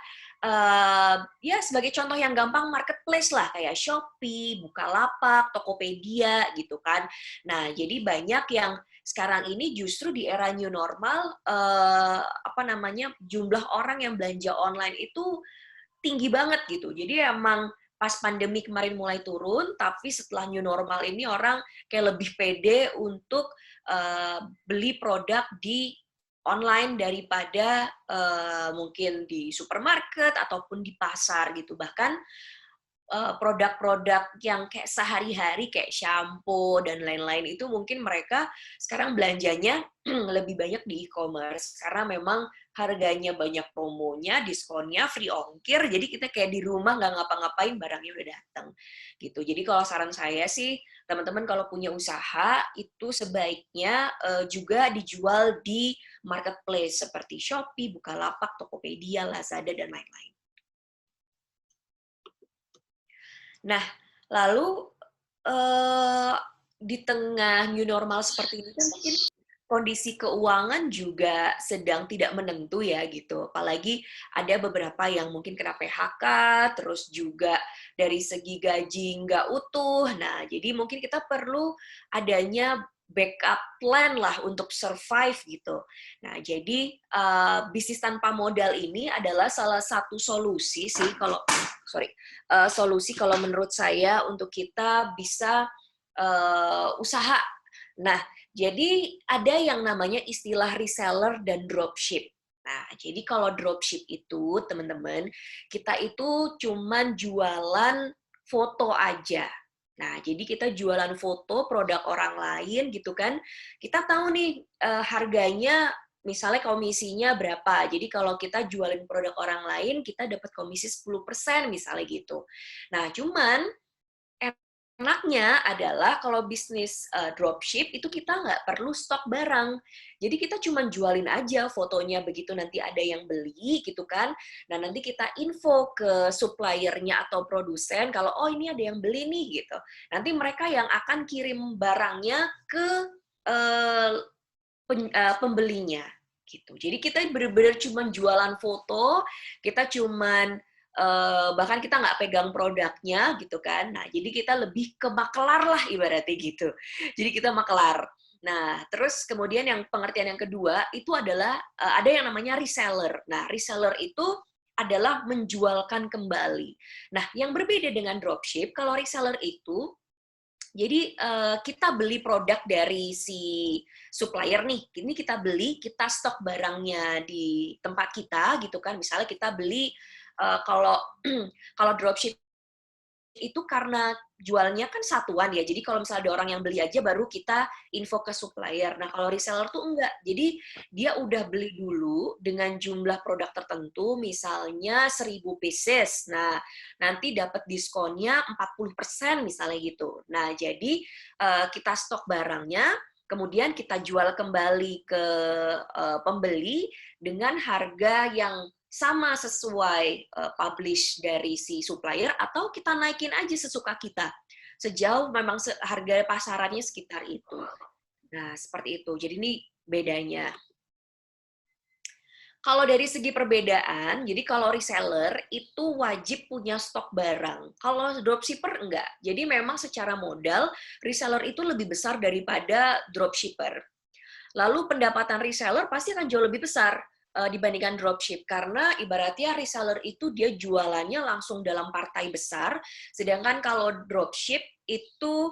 ya sebagai contoh yang gampang marketplace lah kayak Shopee, Bukalapak, Tokopedia gitu kan. Nah, jadi banyak yang sekarang ini justru di era new normal jumlah orang yang belanja online itu tinggi banget gitu. Jadi emang pas pandemi kemarin mulai turun, tapi setelah new normal ini orang kayak lebih pede untuk beli produk di online daripada mungkin di supermarket ataupun di pasar gitu. Bahkan produk-produk yang kayak sehari-hari kayak shampoo dan lain-lain itu mungkin mereka sekarang belanjanya lebih banyak di e-commerce karena memang harganya banyak promonya, diskonnya, free ongkir, jadi kita kayak di rumah nggak ngapa-ngapain barangnya udah datang gitu. Jadi kalau saran saya sih teman-teman kalau punya usaha itu sebaiknya juga dijual di marketplace seperti Shopee, Bukalapak, Tokopedia, Lazada dan lain-lain. Nah, lalu di tengah new normal seperti ini kan mungkin kondisi keuangan juga sedang tidak menentu ya gitu. Apalagi ada beberapa yang mungkin kena PHK, terus juga dari segi gaji nggak utuh. Nah, jadi mungkin kita perlu adanya backup plan lah untuk survive gitu. Nah, jadi bisnis tanpa modal ini adalah salah satu solusi sih solusi kalau menurut saya untuk kita bisa usaha. Nah, jadi ada yang namanya istilah reseller dan dropship. Nah, jadi kalau dropship itu, teman-teman, kita itu cuman jualan foto aja. Nah, jadi kita jualan foto produk orang lain gitu kan. Kita tahu nih harganya, misalnya komisinya berapa. Jadi kalau kita jualin produk orang lain, kita dapat komisi 10% misalnya gitu. Nah, cuman enaknya adalah kalau bisnis dropship itu kita nggak perlu stok barang. Jadi kita cuma jualin aja fotonya begitu nanti ada yang beli gitu kan. Nah nanti kita info ke suppliernya atau produsen kalau oh ini ada yang beli nih gitu. Nanti mereka yang akan kirim barangnya ke pembelinya gitu. Jadi kita benar-benar cuma jualan foto, kita cuman bahkan kita nggak pegang produknya gitu kan. Nah, jadi kita lebih ke makelar lah ibaratnya gitu. Jadi kita makelar. Nah, terus kemudian yang pengertian yang kedua itu adalah ada yang namanya reseller. Nah, reseller itu adalah menjualkan kembali. Nah, yang berbeda dengan dropship, kalau reseller itu jadi kita beli produk dari si supplier nih, ini kita beli, kita stok barangnya di tempat kita gitu kan. Misalnya kita beli kalau dropship itu karena jualnya kan satuan ya, jadi kalau misalnya ada orang yang beli aja baru kita info ke supplier. Nah kalau reseller tuh enggak, jadi dia udah beli dulu dengan jumlah produk tertentu, misalnya 1000 pieces. Nah nanti dapat diskonnya 40% misalnya gitu. Nah jadi kita stok barangnya, kemudian kita jual kembali ke pembeli dengan harga yang sama sesuai publish dari si supplier atau kita naikin aja sesuka kita sejauh memang harga pasarannya sekitar itu. Nah seperti itu. Jadi ini bedanya. Kalau dari segi perbedaan, jadi kalau reseller itu wajib punya stok barang. Kalau dropshipper enggak. Jadi memang secara modal reseller itu lebih besar daripada dropshipper. Lalu pendapatan reseller pasti akan jauh lebih besar dibandingkan dropship karena ibaratnya reseller itu dia jualannya langsung dalam partai besar, sedangkan kalau dropship itu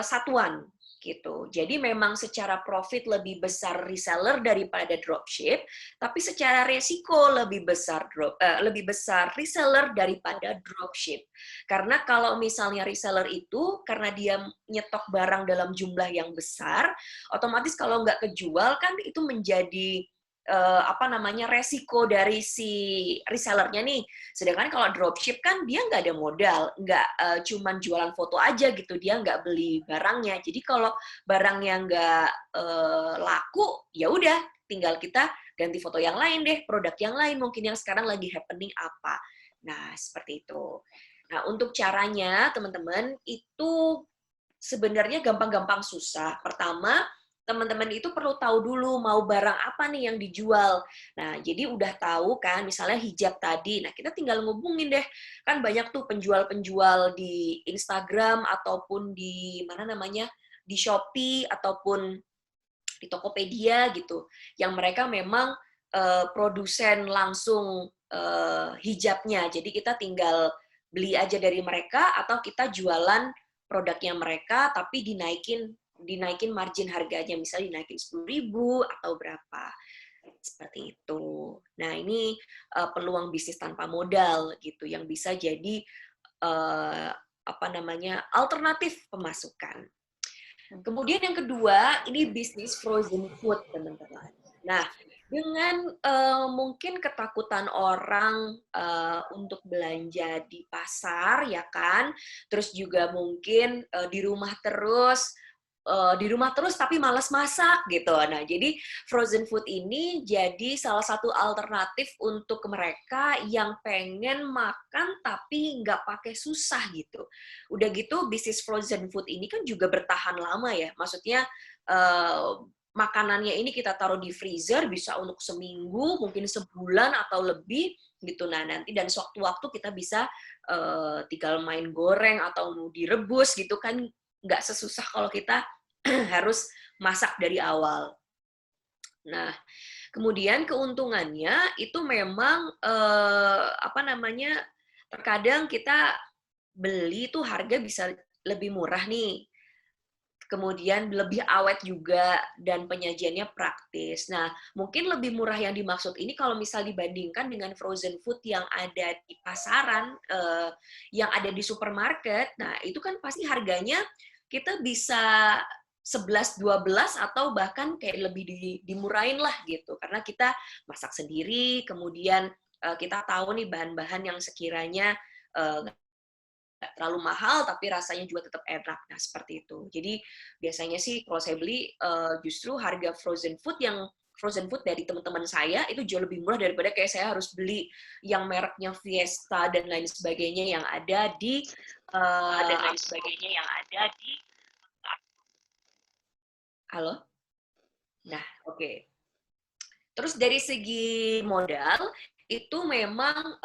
satuan gitu. Jadi memang secara profit lebih besar reseller daripada dropship, tapi secara resiko lebih besar reseller daripada dropship. Karena kalau misalnya reseller itu karena dia nyetok barang dalam jumlah yang besar, otomatis kalau nggak kejual kan itu menjadi resiko dari si resellernya nih. Sedangkan kalau dropship kan dia nggak ada modal, nggak cuman jualan foto aja gitu, dia nggak beli barangnya. Jadi kalau barangnya nggak laku, ya udah tinggal kita ganti foto yang lain deh, produk yang lain mungkin yang sekarang lagi happening apa. Nah seperti itu. Nah untuk caranya teman-teman itu sebenarnya gampang-gampang susah. Pertama teman-teman itu perlu tahu dulu mau barang apa nih yang dijual. Nah, jadi udah tahu kan, misalnya hijab tadi. Nah, kita tinggal ngubungin deh. Kan banyak tuh penjual-penjual di Instagram ataupun di mana namanya, di Shopee ataupun di Tokopedia gitu. Yang mereka memang produsen langsung hijabnya. Jadi kita tinggal beli aja dari mereka atau kita jualan produknya mereka tapi dinaikin margin harganya, misalnya dinaikin 10.000 atau berapa, seperti itu. Nah, ini peluang bisnis tanpa modal gitu yang bisa jadi alternatif pemasukan. Kemudian yang kedua, ini bisnis frozen food, teman-teman. Nah, dengan mungkin ketakutan orang untuk belanja di pasar, ya kan, terus juga mungkin di rumah terus tapi malas masak gitu. Nah, jadi frozen food ini jadi salah satu alternatif untuk mereka yang pengen makan tapi nggak pakai susah gitu. Udah gitu bisnis frozen food ini kan juga bertahan lama ya. Maksudnya makanannya ini kita taruh di freezer bisa untuk seminggu, mungkin sebulan atau lebih gitu. Nah, nanti dan sewaktu-waktu kita bisa tinggal main goreng atau mau direbus gitu kan, nggak sesusah kalau kita harus masak dari awal. Nah, kemudian keuntungannya itu memang terkadang kita beli tuh harga bisa lebih murah nih. Kemudian lebih awet juga dan penyajiannya praktis. Nah, mungkin lebih murah yang dimaksud ini kalau misal dibandingkan dengan frozen food yang ada di pasaran, yang ada di supermarket. Nah, itu kan pasti harganya kita bisa 11, 12 atau bahkan kayak lebih dimurahin lah gitu. Karena kita masak sendiri, kemudian kita tahu nih bahan-bahan yang sekiranya nggak terlalu mahal tapi rasanya juga tetap enak. Nah, seperti itu. Jadi biasanya sih kalau saya beli justru harga frozen food dari teman-teman saya itu jauh lebih murah daripada kayak saya harus beli yang mereknya Fiesta dan lain sebagainya yang ada di Halo? Nah, oke. Terus dari segi modal itu memang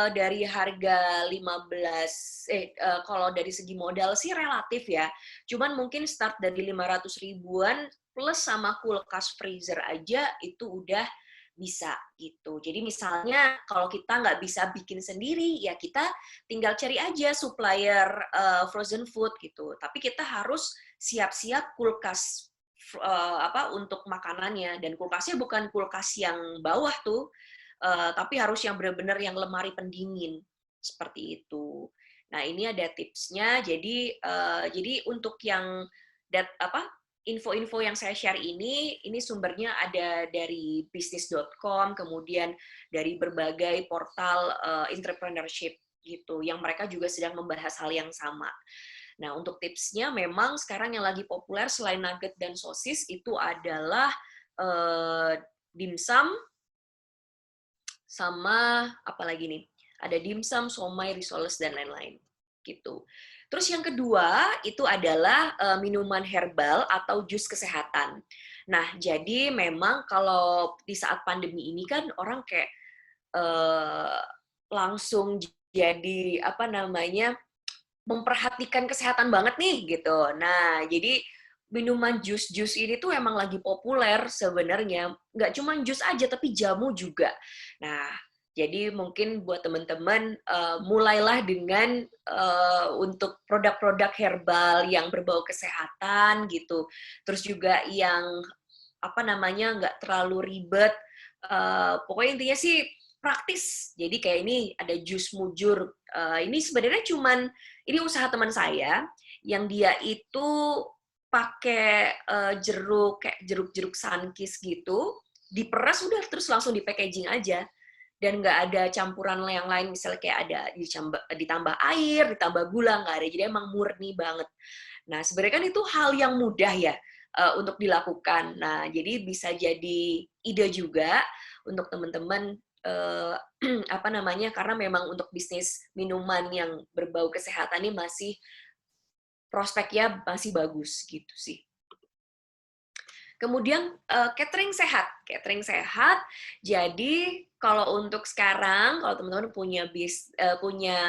dari harga 15 kalau dari segi modal sih relatif ya. Cuman mungkin start dari 500 ribuan plus sama kulkas freezer aja itu udah bisa gitu. Jadi misalnya kalau kita nggak bisa bikin sendiri ya kita tinggal cari aja supplier frozen food gitu. Tapi kita harus siap-siap kulkas untuk makanannya, dan kulkasnya bukan kulkas yang bawah tuh, tapi harus yang benar-benar yang lemari pendingin seperti itu. Nah, ini ada tipsnya. Jadi untuk yang info-info yang saya share ini sumbernya ada dari bisnis.com, kemudian dari berbagai portal entrepreneurship gitu, yang mereka juga sedang membahas hal yang sama. Nah, untuk tipsnya memang sekarang yang lagi populer selain nugget dan sosis itu adalah dimsum sama apa lagi nih? Ada dimsum, somai, risoles dan lain-lain gitu. Terus yang kedua itu adalah minuman herbal atau jus kesehatan. Nah, jadi memang kalau di saat pandemi ini kan orang kayak langsung jadi memperhatikan kesehatan banget nih gitu. Nah, jadi minuman jus-jus ini tuh emang lagi populer sebenarnya. Nggak cuma jus aja, tapi jamu juga. Nah, jadi mungkin buat teman-teman mulailah dengan untuk produk-produk herbal yang berbau kesehatan gitu. Terus juga yang nggak terlalu ribet. Pokoknya intinya sih praktis. Jadi kayak ini ada jus mujur. Ini sebenarnya ini usaha teman saya yang dia itu pakai jeruk sunkist gitu, diperas udah terus langsung di packaging aja, dan nggak ada campuran yang lain, misalnya kayak ada ditambah air, ditambah gula, nggak ada. Jadi emang murni banget. Nah, sebenarnya kan itu hal yang mudah ya untuk dilakukan. Nah, jadi bisa jadi ide juga untuk teman-teman karena memang untuk bisnis minuman yang berbau kesehatan ini prospeknya masih bagus gitu sih. Kemudian catering sehat. Jadi kalau untuk sekarang, kalau teman-teman punya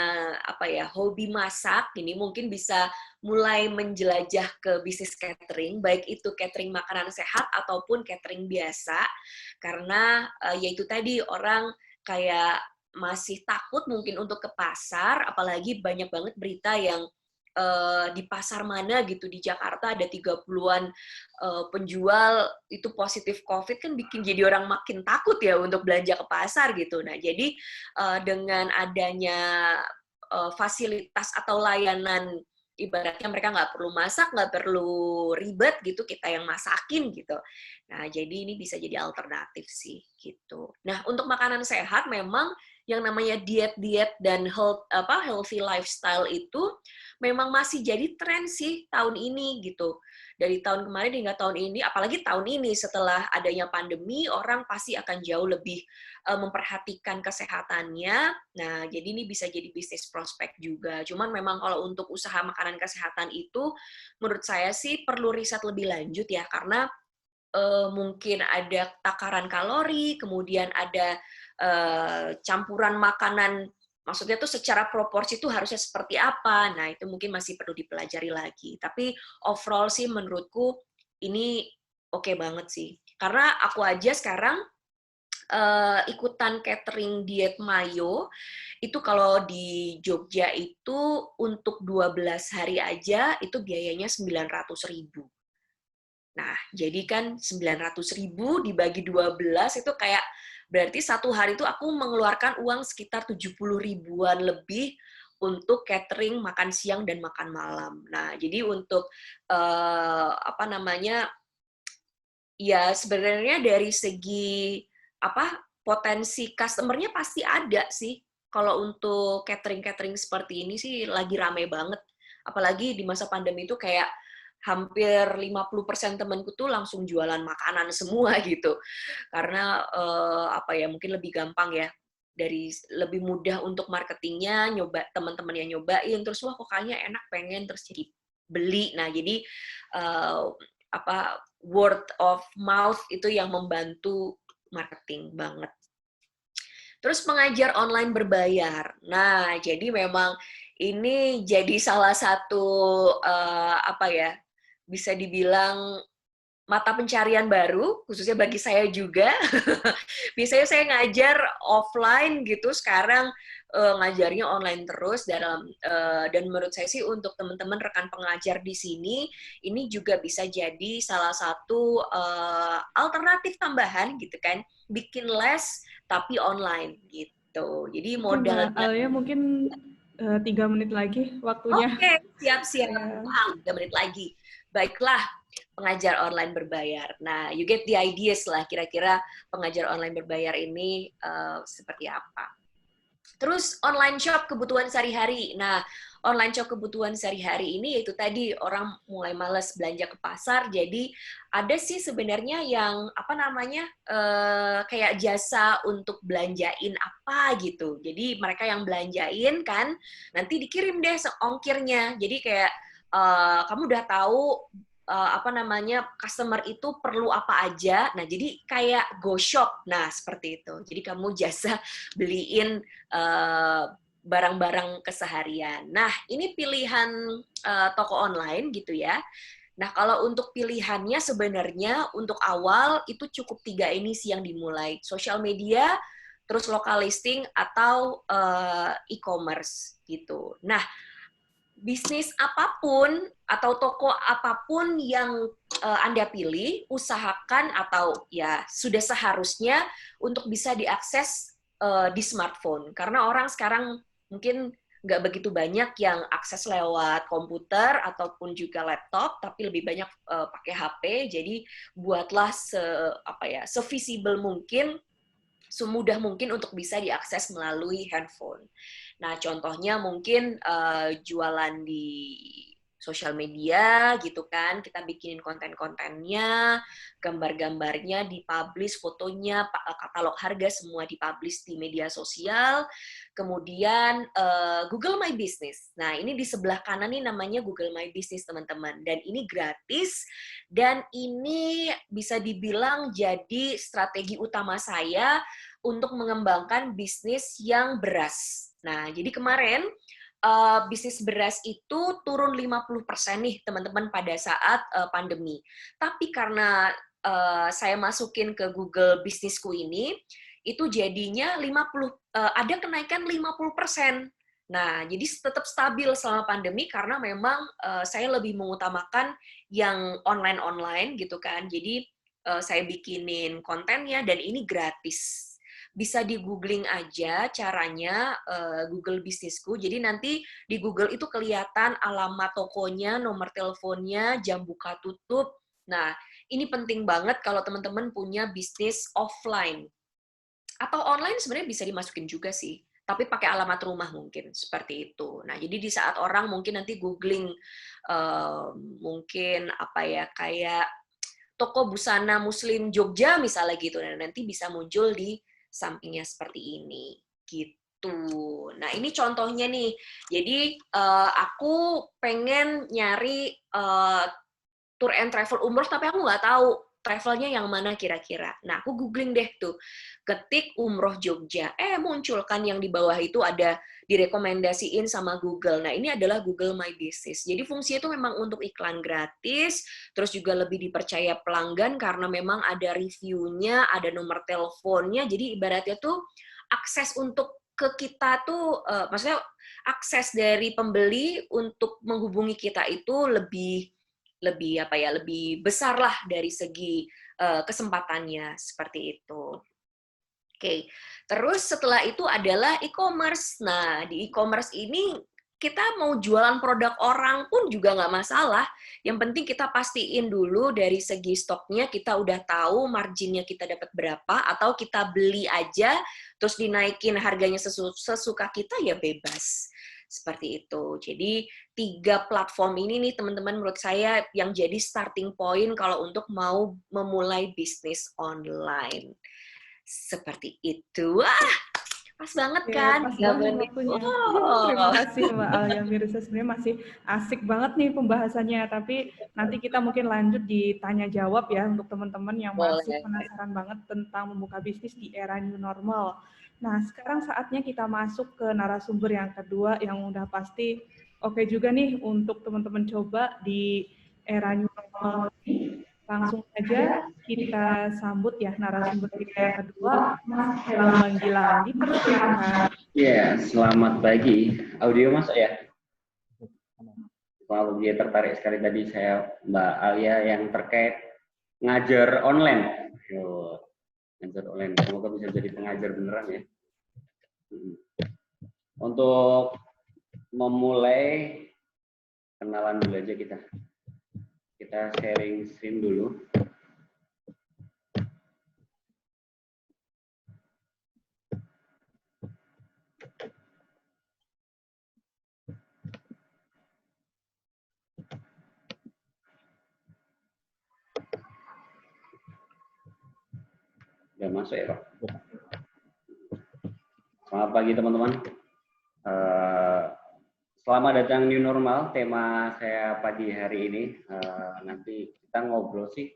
apa ya, hobi masak, ini mungkin bisa mulai menjelajah ke bisnis catering, baik itu catering makanan sehat ataupun catering biasa, karena yaitu tadi orang kayak masih takut mungkin untuk ke pasar, apalagi banyak banget berita yang di pasar mana gitu di Jakarta ada 30-an penjual itu positif COVID, kan bikin jadi orang makin takut ya untuk belanja ke pasar gitu. Nah, jadi dengan adanya fasilitas atau layanan, ibaratnya mereka nggak perlu masak, nggak perlu ribet gitu, kita yang masakin gitu. Nah, jadi ini bisa jadi alternatif sih gitu. Nah, untuk makanan sehat memang yang namanya diet dan healthy lifestyle itu memang masih jadi tren sih tahun ini gitu. Dari tahun kemarin hingga tahun ini, apalagi tahun ini setelah adanya pandemi, orang pasti akan jauh lebih memperhatikan kesehatannya. Nah, jadi ini bisa jadi bisnis prospek juga. Cuman memang kalau untuk usaha makanan kesehatan itu, menurut saya sih perlu riset lebih lanjut ya, karena mungkin ada takaran kalori, kemudian ada campuran makanan, maksudnya tuh secara proporsi itu harusnya seperti apa. Nah, itu mungkin masih perlu dipelajari lagi. Tapi overall sih menurutku ini oke banget sih. Karena aku aja sekarang ikutan catering diet mayo, itu kalau di Jogja itu untuk 12 hari aja itu biayanya 900.000. Nah, jadi kan 900.000 dibagi 12 itu kayak berarti satu hari itu aku mengeluarkan uang sekitar 70 ribuan lebih untuk catering makan siang dan makan malam. Nah, jadi untuk apa namanya, ya sebenarnya dari segi apa potensi customer-nya pasti ada sih. Kalau untuk catering seperti ini sih lagi rame banget. Apalagi di masa pandemi itu kayak hampir 50% temanku tuh langsung jualan makanan semua gitu. Karena apa ya, mungkin lebih gampang ya, lebih mudah untuk marketingnya, nyoba teman-teman yang nyobain, terus wah kok kayaknya enak, pengen, terus jadi beli. Nah, jadi word of mouth itu yang membantu marketing banget. Terus pengajar online berbayar. Nah, jadi memang ini jadi salah satu apa ya, bisa dibilang mata pencarian baru, khususnya bagi saya juga. Biasanya saya ngajar offline gitu, sekarang ngajarnya online terus. Dan menurut saya sih untuk teman-teman rekan pengajar di sini, ini juga bisa jadi salah satu alternatif tambahan gitu kan, bikin les tapi online gitu. Jadi modalnya... Alia mungkin 3 menit lagi waktunya. Oke, siap-siap. 3 menit lagi. Baiklah, pengajar online berbayar. Nah, you get the ideas lah, kira-kira pengajar online berbayar ini seperti apa. Terus online shop kebutuhan sehari-hari. Nah, online shop kebutuhan sehari-hari ini yaitu tadi orang mulai males belanja ke pasar, jadi ada sih sebenarnya yang apa namanya kayak jasa untuk belanjain apa gitu. Jadi mereka yang belanjain kan, nanti dikirim deh ongkirnya. Jadi kayak kamu udah tahu apa namanya customer itu perlu apa aja. Nah, jadi kayak go shop. Nah, seperti itu. Jadi kamu jasa beliin barang-barang keseharian. Nah, ini pilihan toko online gitu ya. Nah, kalau untuk pilihannya sebenarnya untuk awal itu cukup 3 ini sih yang dimulai. Social media, terus local listing atau e-commerce gitu. Nah, bisnis apapun atau toko apapun yang Anda pilih, usahakan atau ya sudah seharusnya untuk bisa diakses di smartphone. Karena orang sekarang mungkin nggak begitu banyak yang akses lewat komputer ataupun juga laptop, tapi lebih banyak pakai HP. Jadi buatlah se-visible mungkin, semudah mungkin untuk bisa diakses melalui handphone. Nah, contohnya mungkin jualan di sosial media gitu kan, kita bikinin konten-kontennya, gambar-gambarnya dipublish, fotonya, katalog harga semua dipublish di media sosial. Kemudian Google My Business. Nah, ini di sebelah kanan nih namanya Google My Business, teman-teman. Dan ini gratis, dan ini bisa dibilang jadi strategi utama saya untuk mengembangkan bisnis yang beras. Nah, jadi kemarin bisnis beras itu turun 50% nih teman-teman pada saat pandemi. Tapi karena saya masukin ke Google bisnisku ini, itu jadinya ada kenaikan 50%. Nah, jadi tetap stabil selama pandemi karena memang saya lebih mengutamakan yang online-online gitu kan. Jadi saya bikinin kontennya dan ini gratis. Bisa di googling aja caranya Google bisnisku. Jadi nanti di Google itu kelihatan alamat tokonya, nomor teleponnya, jam buka tutup. Nah, ini penting banget kalau teman-teman punya bisnis offline. Atau online sebenarnya bisa dimasukin juga sih. Tapi pakai alamat rumah mungkin, seperti itu. Nah, jadi di saat orang mungkin nanti googling, mungkin apa ya, kayak toko busana muslim Jogja misalnya gitu, dan nanti bisa muncul di sampingnya seperti ini gitu. Nah, ini contohnya nih. Jadi aku pengen nyari tour and travel umroh, tapi aku nggak tahu travelnya yang mana kira-kira. Nah, aku googling deh tuh, ketik umroh Jogja. Muncul kan yang di bawah itu ada direkomendasiin sama Google. Nah, ini adalah Google My Business. Jadi fungsinya itu memang untuk iklan gratis, terus juga lebih dipercaya pelanggan karena memang ada reviewnya, ada nomor teleponnya. Jadi ibaratnya tuh akses untuk ke kita tuh, maksudnya akses dari pembeli untuk menghubungi kita itu lebih besar lah dari segi kesempatannya, seperti itu. Oke, terus setelah itu adalah e-commerce. Nah, di e-commerce ini kita mau jualan produk orang pun juga nggak masalah. Yang penting kita pastiin dulu dari segi stoknya, kita udah tahu marginnya kita dapat berapa, atau kita beli aja, terus dinaikin harganya sesuka kita, ya bebas. Seperti itu. Jadi 3 platform ini nih teman-teman menurut saya yang jadi starting point kalau untuk mau memulai bisnis online. Seperti itu. Pas banget kan? Pas banget waktunya. Terima kasih Mbak Alia Mirza. Sebenarnya masih asik banget nih pembahasannya, tapi nanti kita mungkin lanjut di tanya jawab ya untuk teman-teman yang masih penasaran banget tentang membuka bisnis di era new normal. Nah, sekarang saatnya kita masuk ke narasumber yang kedua yang udah pasti oke juga nih untuk teman-teman coba di era new normal ini. Langsung saja kita sambut ya narasumber kita yang kedua, Mas Helang Manggilan. Dipersilakan. Ya, selamat pagi. Audio masuk ya? Kalau dia tertarik sekali tadi saya Mbak Alia yang terkait ngajar online. Ngajar online, semoga bisa jadi pengajar beneran ya. Untuk memulai, kenalan dulu aja kita. Kita sharing screen dulu. Udah masuk ya Pak? Selamat pagi teman-teman. Selamat datang New Normal. Tema saya pagi hari ini nanti kita ngobrol sih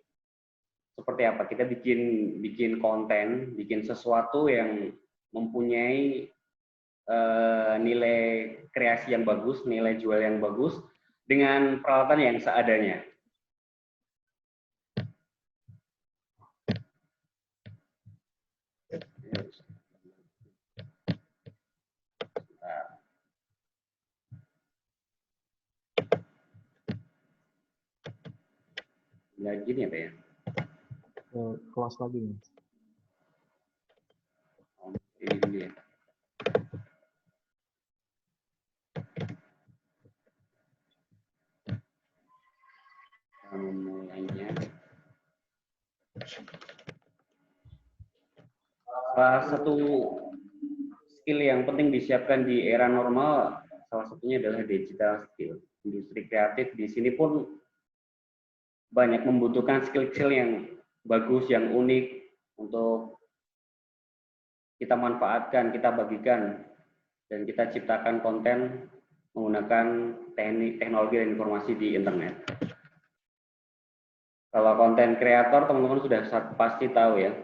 seperti apa kita bikin konten, bikin sesuatu yang mempunyai nilai kreasi yang bagus, nilai jual yang bagus dengan peralatan yang seadanya. Nggak gini ya Pak ya? Close lagi nih. Oh, ini dia. Mulainya. Salah satu skill yang penting disiapkan di era normal, salah satunya adalah digital skill. industri kreatif di sini pun banyak membutuhkan skill-skill yang bagus, yang unik untuk kita manfaatkan, kita bagikan, dan kita ciptakan konten menggunakan teknologi dan informasi di internet. Kalau konten kreator, teman-teman sudah pasti tahu ya,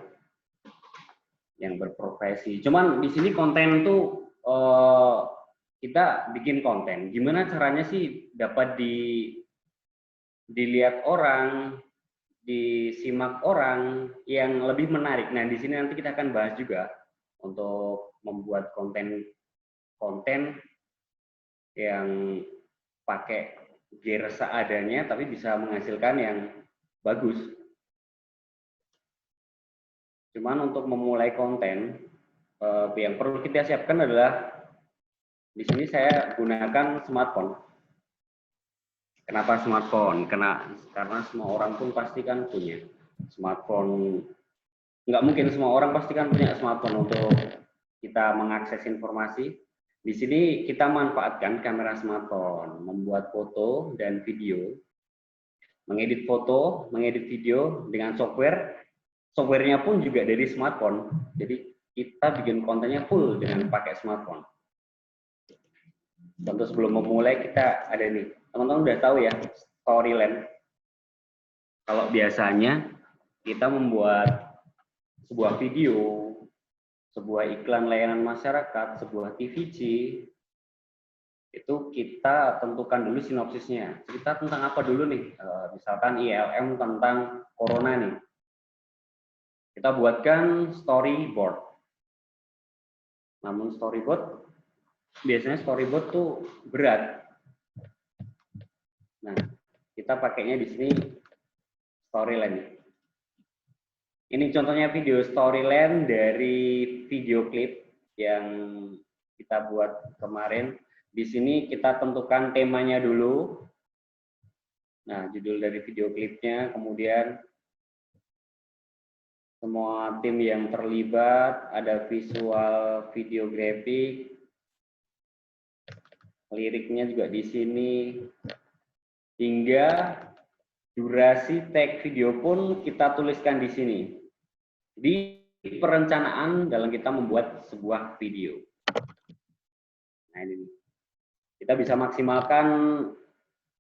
yang berprofesi. Cuman di sini konten itu kita bikin konten. Gimana caranya sih dapat dilihat orang, disimak orang yang lebih menarik. Nah, di sini nanti kita akan bahas juga untuk membuat konten yang pakai gear seadanya tapi bisa menghasilkan yang bagus. Cuman untuk memulai konten yang perlu kita siapkan adalah di sini saya gunakan smartphone. Kenapa smartphone? Karena semua orang pun pasti kan punya smartphone. Nggak mungkin semua orang pasti kan punya smartphone untuk kita mengakses informasi. Di sini kita manfaatkan kamera smartphone, membuat foto dan video, mengedit foto, mengedit video dengan software. Softwarenya pun juga dari smartphone. Jadi kita bikin kontennya full dengan pakai smartphone. Contoh sebelum memulai kita ada nih, teman-teman udah tahu ya, Storyland. Kalau biasanya kita membuat sebuah video, sebuah iklan layanan masyarakat, sebuah TVC, itu kita tentukan dulu sinopsisnya. Cerita tentang apa dulu nih? Misalkan ILM tentang corona nih. Kita buatkan storyboard. Namun biasanya storyboard tuh berat. Nah, kita pakainya di sini Storyland. Ini contohnya video Storyland dari video klip yang kita buat kemarin. Di sini kita tentukan temanya dulu. Nah, judul dari video klipnya, kemudian semua tim yang terlibat, ada visual, videografik, liriknya juga di sini, hingga durasi tag video pun kita tuliskan di sini. Di perencanaan dalam kita membuat sebuah video. Nah, ini kita bisa maksimalkan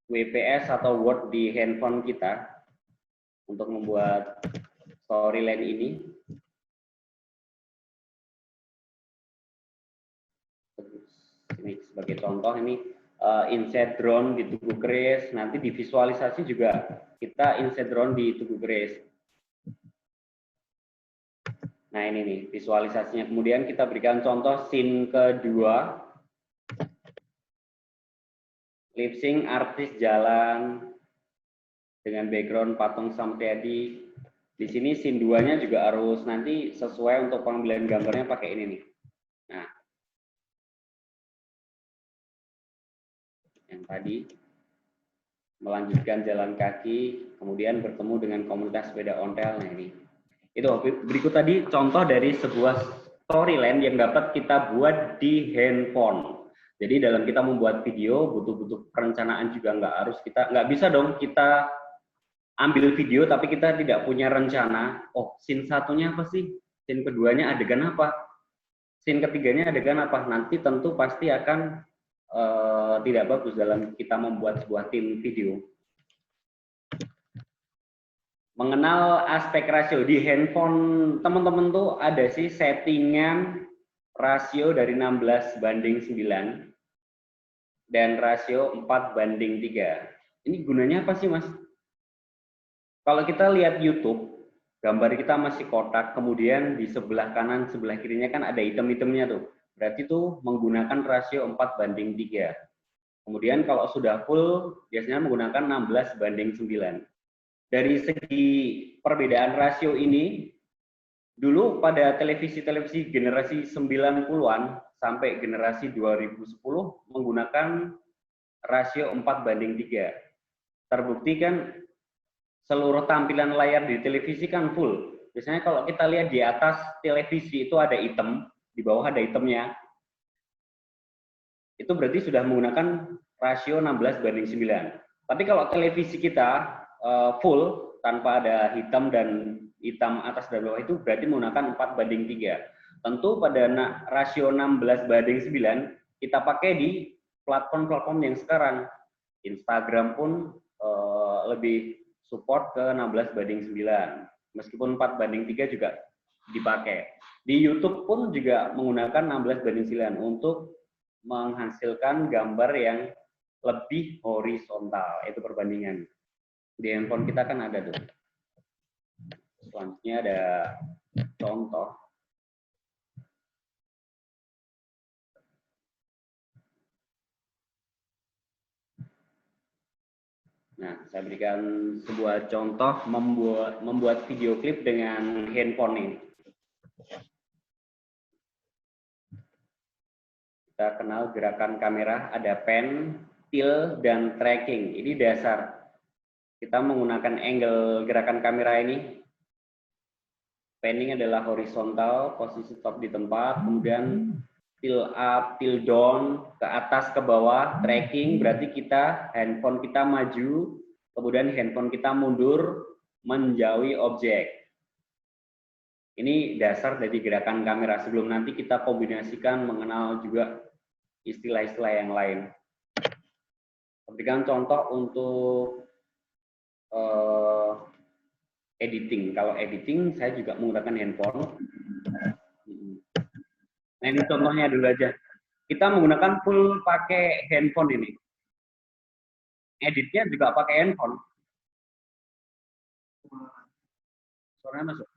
WPS atau Word di handphone kita untuk membuat Storyland ini. Ini sebagai contoh, ini insert drone di Tugu Kris, nanti di visualisasi juga kita insert drone di Tugu Kris. Nah, ini nih visualisasinya. Kemudian kita berikan contoh scene kedua, lip sync artis jalan dengan background patung Samtriadi. Di sini scene 2-nya juga harus nanti sesuai untuk pengambilan gambarnya pakai ini nih. Nah, yang tadi melanjutkan jalan kaki, kemudian bertemu dengan komunitas sepeda ontel. Nah, ini. Itu berikut tadi contoh dari sebuah Storyland yang dapat kita buat di handphone. Jadi dalam kita membuat video butuh perencanaan juga, nggak bisa dong kita ambil video tapi kita tidak punya rencana. Oh, scene satunya apa sih? Scene keduanya adegan apa? Scene ketiganya adegan apa? Nanti tentu pasti akan tidak bagus dalam kita membuat sebuah tim video. Mengenal aspek rasio di handphone teman-teman tuh ada sih settingan rasio dari 16:9 dan rasio 4:3. Ini gunanya apa sih, Mas? Kalau kita lihat YouTube, gambar kita masih kotak, kemudian di sebelah kanan, sebelah kirinya kan ada item-itemnya tuh. Berarti itu menggunakan rasio 4:3. Kemudian kalau sudah full, biasanya menggunakan 16:9. Dari segi perbedaan rasio ini, dulu pada televisi-televisi generasi 90-an sampai generasi 2010 menggunakan rasio 4:3. Terbukti kan seluruh tampilan layar di televisi kan full. Biasanya kalau kita lihat di atas televisi itu ada item, di bawah ada itemnya. Itu berarti sudah menggunakan rasio 16:9. Tapi kalau televisi kita full tanpa ada hitam atas dan bawah itu berarti menggunakan 4:3. Tentu pada rasio 16:9 kita pakai di platform-platform yang sekarang. Instagram pun lebih support ke 16:9. Meskipun 4:3 juga dipakai. Di YouTube pun juga menggunakan 16:9 untuk menghasilkan gambar yang lebih horizontal, itu perbandingan. Di handphone kita kan ada tuh. Selanjutnya ada contoh. Nah, saya berikan sebuah contoh membuat video klip dengan handphone ini. Kita kenal gerakan kamera, ada pan, tilt, dan tracking. Ini dasar. Kita menggunakan angle gerakan kamera ini. Panning adalah horizontal, posisi stop di tempat, kemudian tilt up, tilt down, ke atas, ke bawah, tracking, berarti handphone kita maju, kemudian handphone kita mundur, menjauhi objek. Ini dasar dari gerakan kamera, sebelum nanti kita kombinasikan mengenal juga istilah-istilah yang lain. Berikan contoh untuk editing. Kalau editing, saya juga menggunakan handphone. Nah, ini contohnya dulu aja. Kita menggunakan full pakai handphone ini. Editnya juga pakai handphone. Suaranya masuk?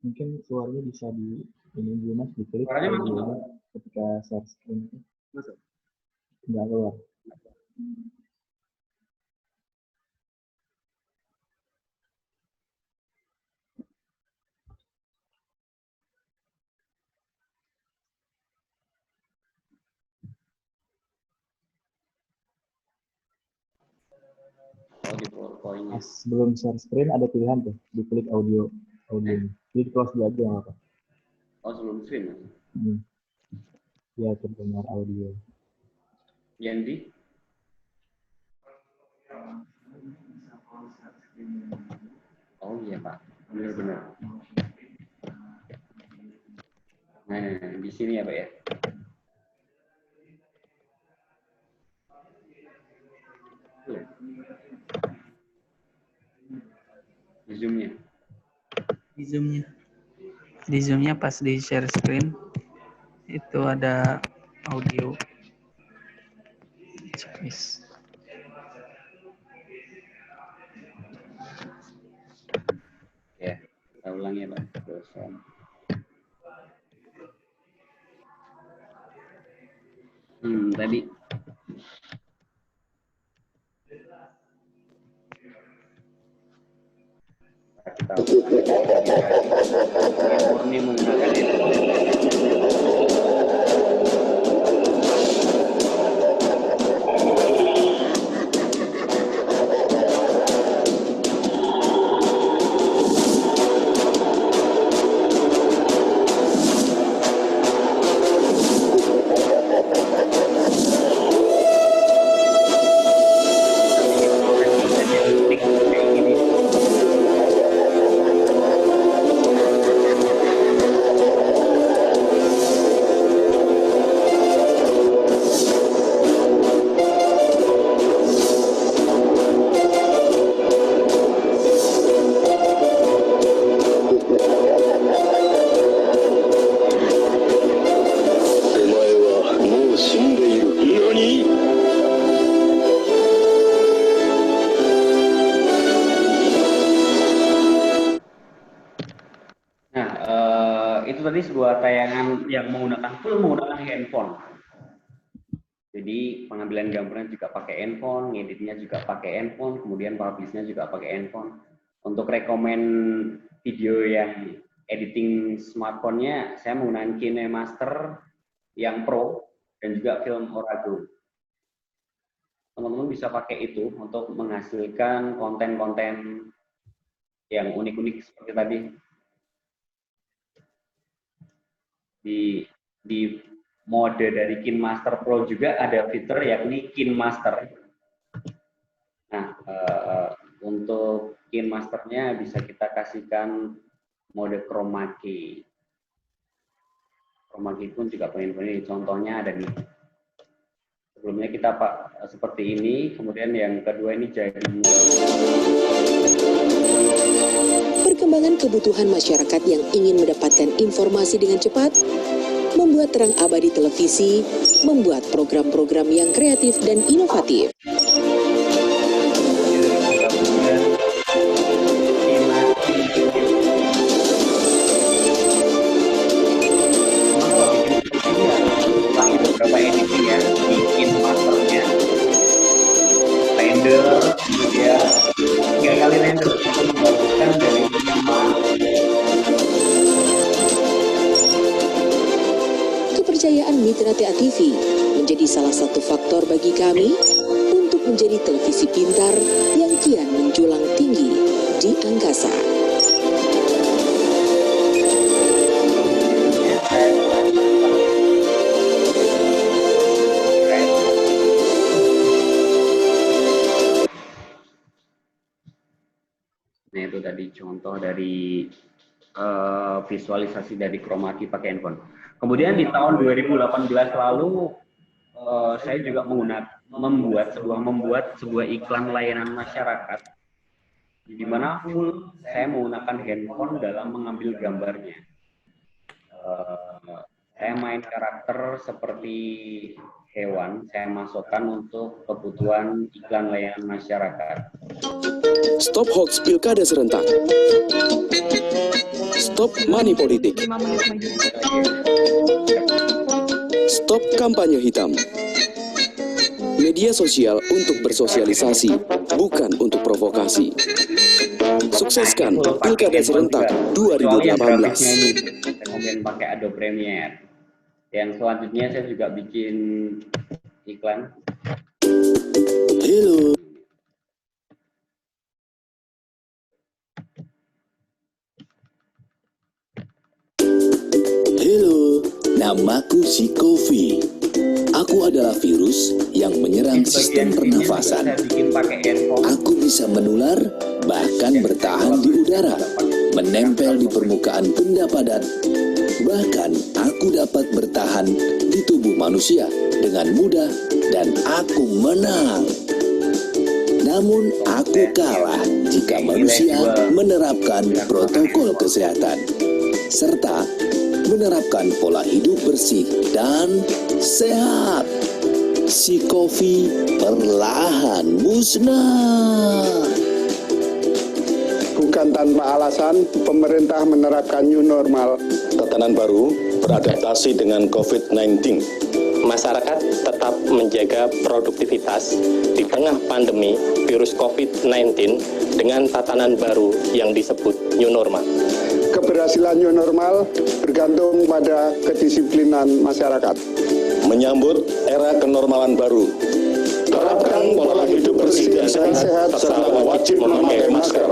Mungkin suaranya bisa ini dulu Mas, diklik Suaranya masuk ketika share screen itu. Masuk. Nggak keluar. Pas sebelum share screen ada pilihan tuh, diklik audio. Jadi close dulu aja apa? Oh, sebelum screen. Ya, terdengar audio. Yanti? Oh iya Pak, benar-benar. Nah, di sini ya Pak ya. Di zoom-nya. Di zoom-nya pas di share screen itu ada audio. Checklist. Ya, kita ulangi ya Pak. Dosen. Tadi. Kita murni menggunakan tadi sebuah tayangan yang menggunakan handphone. Jadi pengambilan gambarnya juga pakai handphone, ngeditnya juga pakai handphone, kemudian publish-nya juga pakai handphone. Untuk rekomend video yang editing smartphone-nya, saya menggunakan KineMaster yang Pro dan juga Film Orago. Teman-teman bisa pakai itu untuk menghasilkan konten-konten yang unik-unik seperti tadi. di mode dari KineMaster Pro juga ada fitur yakni KineMaster. Nah, untuk KineMasternya bisa kita kasihkan mode chroma key. Chroma key pun juga poin-poin, contohnya ada nih. Sebelumnya kita seperti ini, kemudian yang kedua ini jadi. Perkembangan kebutuhan masyarakat yang ingin mendapatkan informasi dengan cepat, membuat terang abadi televisi, membuat program-program yang kreatif dan inovatif. Beberapa editing ya, bikin masternya, render, kemudian 3 kali render untuk membaguskan dari nyaman. Kepercayaan mitra TA TV menjadi salah satu faktor bagi kami untuk menjadi televisi pintar yang kian menjulang tinggi di angkasa. Nah, itu tadi contoh dari visualisasi dari chroma key pakai handphone. Kemudian di tahun 2018 lalu saya juga membuat sebuah iklan layanan masyarakat di mana full saya menggunakan handphone dalam mengambil gambarnya. Saya main karakter seperti hewan, saya masukkan untuk kebutuhan iklan layanan masyarakat. Stop hoax pilkada serentak. Stop money politik. Stop kampanye hitam. Media sosial untuk bersosialisasi, bukan untuk provokasi. Sukseskan pilkada serentak 2018. Saya kemudian pakai Adobe Premiere. Yang selanjutnya saya juga bikin iklan. Hello. Halo, namaku si Kofi. Aku adalah virus yang menyerang sistem pernafasan. Aku bisa menular, bahkan bertahan di udara, menempel di permukaan benda padat. Bahkan aku dapat bertahan di tubuh manusia dengan mudah dan aku menang. Namun aku kalah jika manusia menerapkan protokol kesehatan serta menerapkan pola hidup bersih dan sehat. Si Kofi perlahan musnah. Bukan tanpa alasan, pemerintah menerapkan new normal. Tatanan baru beradaptasi dengan COVID-19. Masyarakat tetap menjaga produktivitas di tengah pandemi virus COVID-19 dengan tatanan baru yang disebut new normal. Keberhasilan new normal bergantung pada kedisiplinan masyarakat. Menyambut era kenormalan baru. Terapkan pola hidup bersih dan sehat serta wajib memakai masker.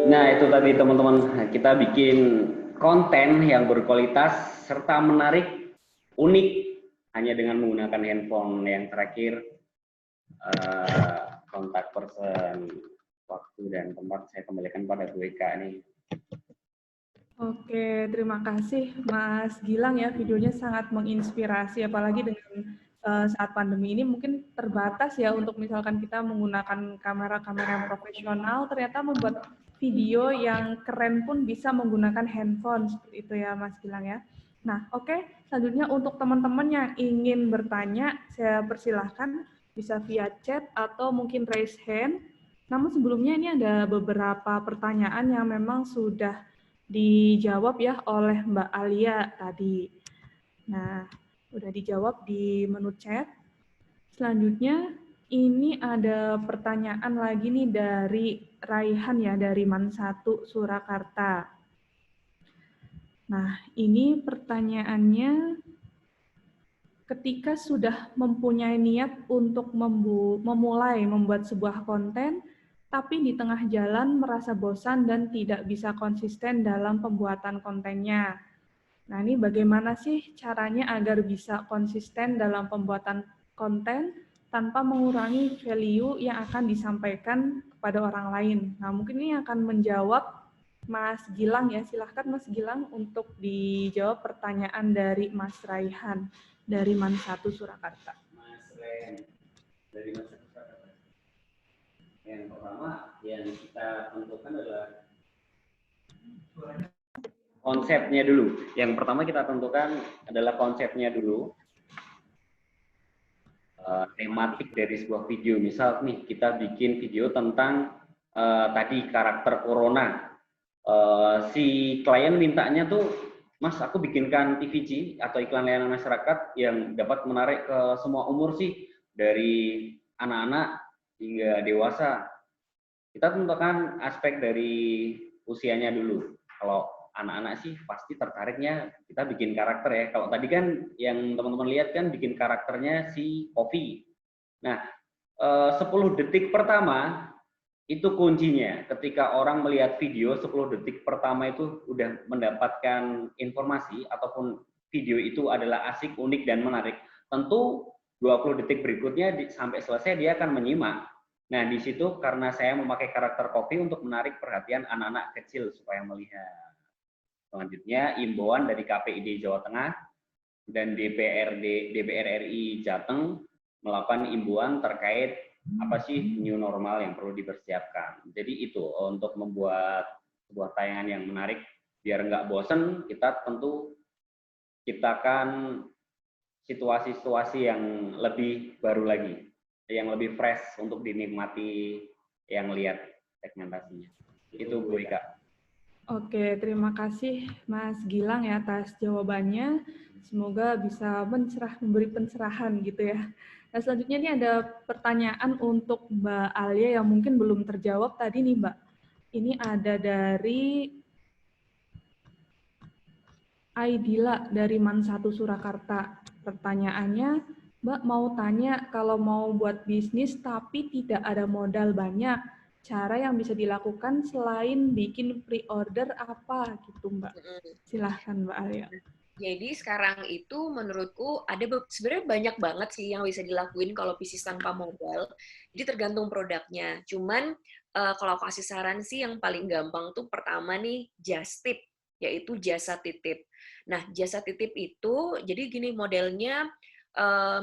Nah, itu tadi teman-teman, kita bikin konten yang berkualitas serta menarik, unik, hanya dengan menggunakan handphone. Yang terakhir, kontak person, waktu dan tempat saya kembalikan pada Bu Eka nih. Oke, terima kasih Mas Gilang ya, videonya sangat menginspirasi, apalagi dengan saat pandemi ini mungkin terbatas ya untuk misalkan kita menggunakan kamera-kamera yang profesional, ternyata membuat video yang keren pun bisa menggunakan handphone, seperti itu ya Mas Gilang ya. Nah, oke, selanjutnya untuk teman-teman yang ingin bertanya, saya persilahkan bisa via chat atau mungkin raise hand. Namun sebelumnya ini ada beberapa pertanyaan yang memang sudah dijawab ya oleh Mbak Alia tadi. Nah, udah dijawab di menu chat. Selanjutnya ini ada pertanyaan lagi nih dari Raihan ya, dari Man 1 Surakarta. Nah, ini pertanyaannya, ketika sudah mempunyai niat untuk memulai membuat sebuah konten, tapi di tengah jalan merasa bosan dan tidak bisa konsisten dalam pembuatan kontennya. Nah, ini bagaimana sih caranya agar bisa konsisten dalam pembuatan konten tanpa mengurangi value yang akan disampaikan kepada orang lain? Nah, mungkin ini akan menjawab Mas Gilang ya. Silahkan Mas Gilang untuk dijawab pertanyaan dari Mas Raihan dari Man 1 Surakarta. Mas Raihan dari Man 1 Surakarta. Yang pertama yang kita tentukan adalah konsepnya dulu. Yang pertama kita tentukan adalah konsepnya dulu. Tematik dari sebuah video. Misal nih kita bikin video tentang tadi karakter corona. Si klien mintanya tuh, Mas aku bikinkan TVC atau iklan layanan masyarakat yang dapat menarik ke semua umur sih, dari anak-anak hingga dewasa. Kita tentukan aspek dari usianya dulu. Kalau anak-anak sih pasti tertariknya kita bikin karakter ya. Kalau tadi kan yang teman-teman lihat kan bikin karakternya si Kofi. Nah, 10 detik pertama itu kuncinya. Ketika orang melihat video 10 detik pertama itu udah mendapatkan informasi ataupun video itu adalah asik, unik dan menarik. Tentu 20 detik berikutnya sampai selesai dia akan menyimak. Nah, di situ karena saya memakai karakter Kofi untuk menarik perhatian anak-anak kecil supaya melihat. Selanjutnya, imbauan dari KPID Jawa Tengah dan DPR RI Jateng melakukan imbauan terkait apa sih new normal yang perlu dipersiapkan. Jadi itu untuk membuat sebuah tayangan yang menarik biar nggak bosen, kita tentu ciptakan situasi-situasi yang lebih baru lagi, yang lebih fresh untuk dinikmati yang lihat segmentasinya. Itu Bu Ika. Oke, terima kasih Mas Gilang ya atas jawabannya. Semoga bisa memberi pencerahan gitu ya. Nah, selanjutnya ini ada pertanyaan untuk Mbak Alia yang mungkin belum terjawab tadi nih Mbak. Ini ada dari Aidila dari Man 1 Surakarta. Pertanyaannya, Mbak mau tanya kalau mau buat bisnis tapi tidak ada modal banyak, cara yang bisa dilakukan selain bikin pre-order apa gitu Mbak? Silahkan Mbak Alia. Jadi sekarang itu menurutku ada sebenarnya banyak banget sih yang bisa dilakuin kalau bisnis tanpa modal. Jadi tergantung produknya. Cuman kalau kasih saran sih yang paling gampang tuh pertama nih just tip, yaitu jasa titip. Nah jasa titip itu jadi gini modelnya.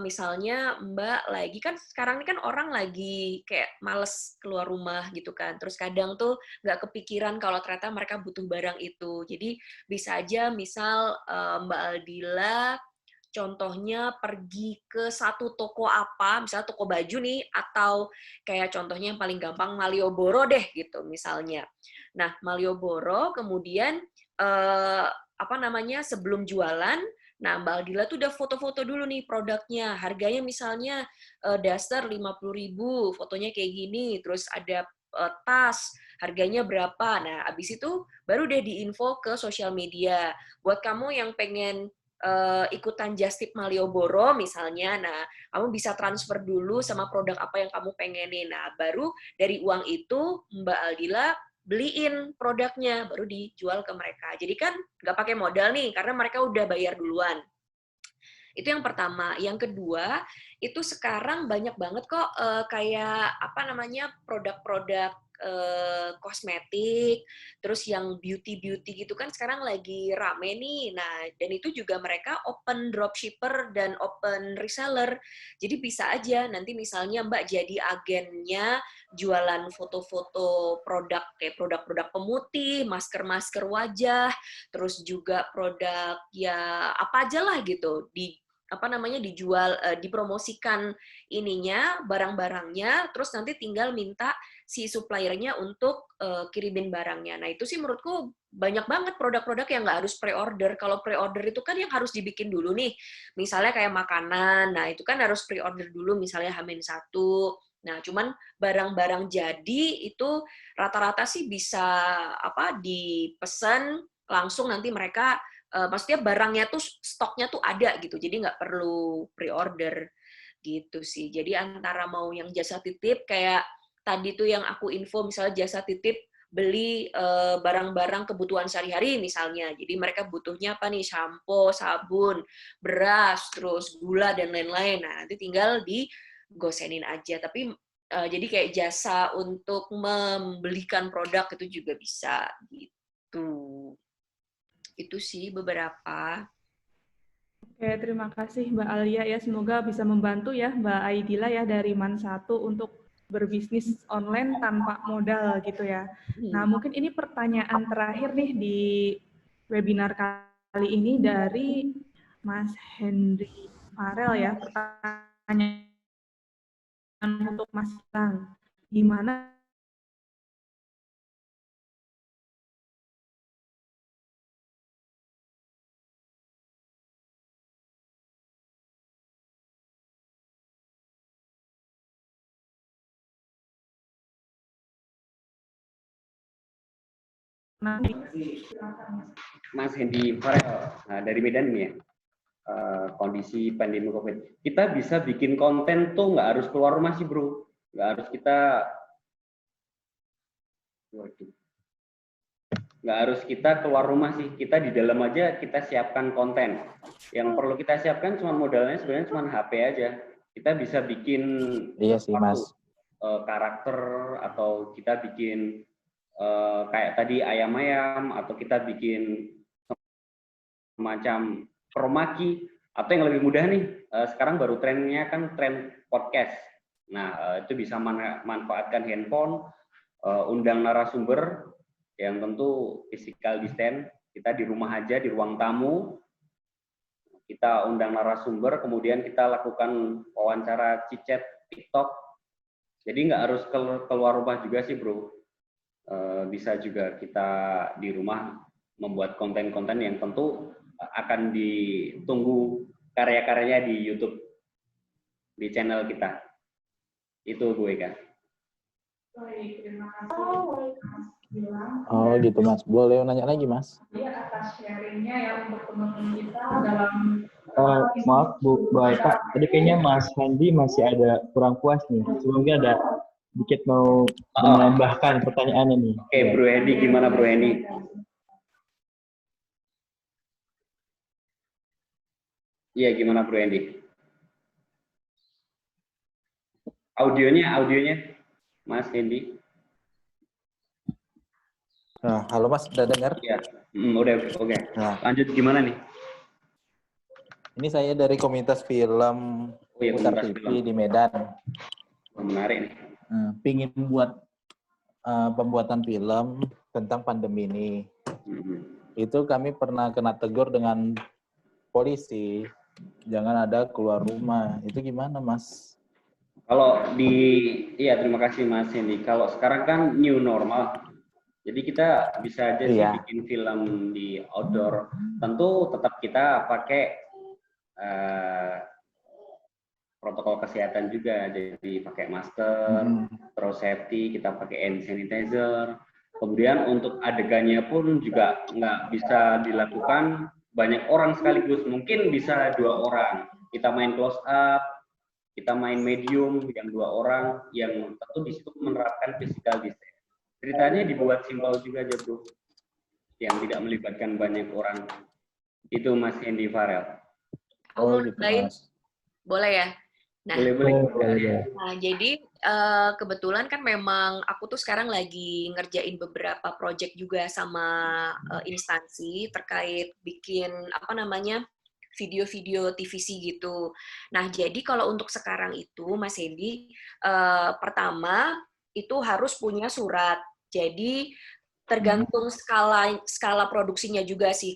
Misalnya Mbak lagi kan sekarang ini kan orang lagi kayak males keluar rumah gitu kan, terus kadang tuh nggak kepikiran kalau ternyata mereka butuh barang itu. Jadi bisa aja misal Mbak Aldila contohnya pergi ke satu toko apa, misalnya toko baju nih, atau kayak contohnya yang paling gampang Malioboro deh gitu misalnya. Nah Malioboro kemudian sebelum jualan. Nah, Mbak Aldila tuh udah foto-foto dulu nih produknya. Harganya misalnya daster 50.000, fotonya kayak gini. Terus ada tas, harganya berapa. Nah, abis itu baru deh diinfo ke sosial media. Buat kamu yang pengen ikutan Just Tip Malioboro misalnya, nah kamu bisa transfer dulu sama produk apa yang kamu pengenin. Nah, baru dari uang itu Mbak Aldila beliin produknya, baru dijual ke mereka. Jadi kan nggak pakai modal nih, karena mereka udah bayar duluan. Itu yang pertama. Yang kedua, itu sekarang banyak banget kok kayak produk-produk kosmetik, terus yang beauty gitu kan sekarang lagi rame nih. Nah, dan itu juga mereka open dropshipper dan open reseller. Jadi bisa aja nanti misalnya Mbak jadi agennya jualan foto-foto produk kayak produk-produk pemutih, masker-masker wajah, terus juga produk ya apa aja lah gitu dijual, dipromosikan ininya, barang-barangnya, terus nanti tinggal minta si suppliernya untuk kirimin barangnya. Nah, itu sih menurutku banyak banget produk-produk yang nggak harus pre-order. Kalau pre-order itu kan yang harus dibikin dulu nih. Misalnya kayak makanan, nah itu kan harus pre-order dulu, misalnya H-1. Nah, cuman barang-barang jadi itu rata-rata sih bisa dipesan langsung nanti mereka maksudnya barangnya tuh stoknya tuh ada gitu, jadi nggak perlu pre-order gitu sih. Jadi antara mau yang jasa titip kayak tadi tuh yang aku info, misalnya jasa titip beli barang-barang kebutuhan sehari-hari misalnya. Jadi mereka butuhnya apa nih? Sampo, sabun, beras, terus gula dan lain-lain. Nah, nanti tinggal digosenin aja. Tapi jadi kayak jasa untuk membelikan produk itu juga bisa gitu. Itu sih beberapa. Oke, terima kasih Mbak Alia ya. Semoga bisa membantu ya Mbak Aidila ya dari MAN1 untuk berbisnis online tanpa modal gitu ya. Nah, mungkin ini pertanyaan terakhir nih di webinar kali ini dari Mas Henry Farel ya. Pertanyaan untuk Mas Gilang. Gimana Mas Hendy Farel dari Medan nih ya, kondisi pandemi COVID. Kita bisa bikin konten tuh nggak harus keluar rumah sih bro, nggak harus kita keluar rumah sih, kita di dalam aja kita siapkan konten. Yang perlu kita siapkan cuma modalnya sebenarnya cuma HP aja. Kita bisa bikin karakter atau kita bikin kayak tadi ayam-ayam, atau kita bikin semacam promaki, atau yang lebih mudah nih, sekarang baru trennya kan tren podcast. Nah, itu bisa manfaatkan handphone, undang narasumber yang tentu physical distance, kita di rumah aja, di ruang tamu, kita undang narasumber, kemudian kita lakukan wawancara chit-chat TikTok. Jadi nggak harus keluar rumah juga sih bro. Bisa juga kita di rumah membuat konten-konten yang tentu akan ditunggu karya-karyanya di YouTube, di channel kita. Itu Bu Eka. Baik, terima kasih Mas Gilang. Oh gitu Mas, boleh nanya lagi Mas? Iya, atas sharingnya ya untuk teman-teman kita dalam maaf Bu Eka, tadi kayaknya Mas Hendy masih ada kurang puas nih. Sebelumnya ada dikit mau menambahkan pertanyaannya nih. Oke, Bro Hendy, gimana Bro Hendy? Iya, gimana Bro Hendy? Audionya, Mas Hendy. Nah, halo Mas, udah dengar? Iya, udah, oke. Nah. Lanjut gimana nih? Ini saya dari komunitas film Putar TV di Medan. Menarik nih. Pingin buat pembuatan film tentang pandemi ini. Itu kami pernah kena tegur dengan polisi, jangan ada keluar rumah. Itu gimana Mas? Kalau iya terima kasih Mas Hendy. Kalau sekarang kan new normal, jadi kita bisa aja sih bikin film di outdoor. Tentu tetap kita pakai protokol kesehatan juga, jadi pakai masker, terus safety, kita pakai hand sanitizer. Kemudian untuk adegannya pun juga nggak bisa dilakukan banyak orang sekaligus, mungkin bisa 2 orang. Kita main close up, kita main medium yang 2 orang, yang tentu di situ menerapkan physical distance. Ceritanya dibuat simpel juga aja bro, yang tidak melibatkan banyak orang. Itu Mas Hendy Farel. Oh gitu Mas. Boleh ya? Nah, boleh. Nah, jadi kebetulan kan memang aku tuh sekarang lagi ngerjain beberapa project juga sama instansi terkait bikin video-video TVC gitu. Nah, jadi kalau untuk sekarang itu Mas Hendy, pertama itu harus punya surat. Jadi tergantung skala produksinya juga sih.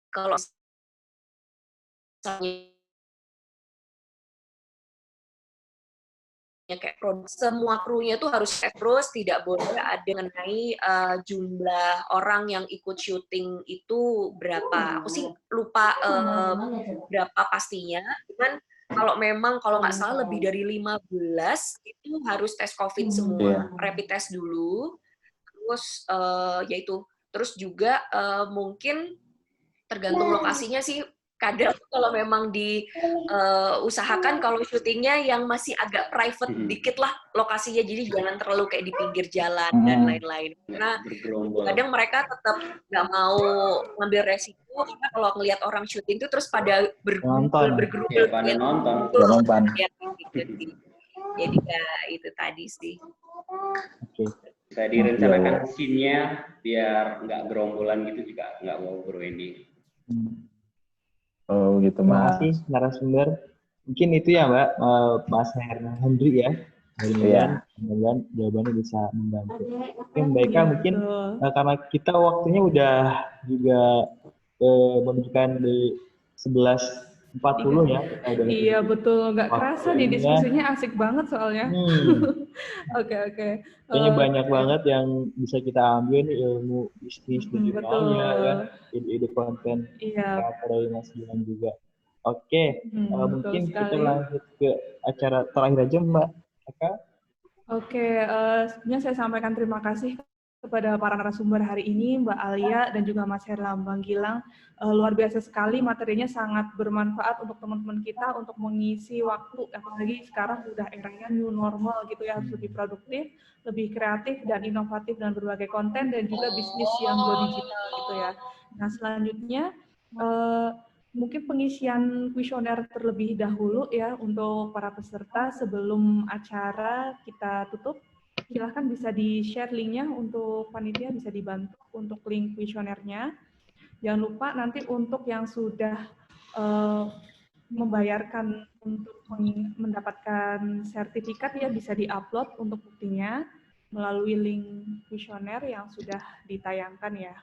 Kalau misalnya kayak semua krunya tuh harus terus, tidak boleh ada mengenai jumlah orang yang ikut syuting itu berapa. Aku sih lupa berapa pastinya, cuman kalau nggak salah lebih dari 15 itu harus tes COVID semua, rapid test dulu, terus yaitu terus juga mungkin tergantung lokasinya sih, kadang kalau memang diusahakan kalau syutingnya yang masih agak private dikit lah lokasinya, jadi jangan terlalu kayak di pinggir jalan dan lain-lain. Karena kadang mereka tetap nggak mau ngambil resiko, karena kalau ngelihat orang syuting itu terus pada bergerumpul ya, pada nonton. Gitu. Jadi ya itu tadi sih. Saya direncanakan scene-nya biar nggak gerombolan gitu juga nggak mau Bro Wendy. Oh gitu, Terima Mas. kasih narasumber. Mungkin itu ya Mbak, Mas Hendri ya. Mudah-mudahan jawabannya bisa membantu. Oke Mbak Eka, mungkin karena kita waktunya udah juga menunjukkan di 11.40 ya. Iya betul, nggak kerasa nih diskusinya asik banget soalnya. Oke. Kayaknya banyak banget yang bisa kita ambil nih, ilmu bisnis digitalnya kan, ide-ide konten dari Mas Gilang juga. Oke, mungkin kita lanjut ke acara terakhir aja Mbak Eka. Oke, sebenarnya saya sampaikan terima kasih kepada para narasumber hari ini, Mbak Alia dan juga Mas Herlambang Gilang. Luar biasa sekali, materinya sangat bermanfaat untuk teman-teman kita untuk mengisi waktu, apalagi sekarang udah eranya new normal gitu ya, harus lebih produktif, lebih kreatif dan inovatif dan berbagai konten dan juga bisnis yang go digital gitu ya. Nah selanjutnya mungkin pengisian kuesioner terlebih dahulu ya untuk para peserta sebelum acara kita tutup. Silahkan bisa di-share linknya untuk panitia, bisa dibantu untuk link kuesionernya. Jangan lupa nanti untuk yang sudah membayarkan untuk mendapatkan sertifikat ya bisa di-upload untuk buktinya melalui link kuesioner yang sudah ditayangkan ya.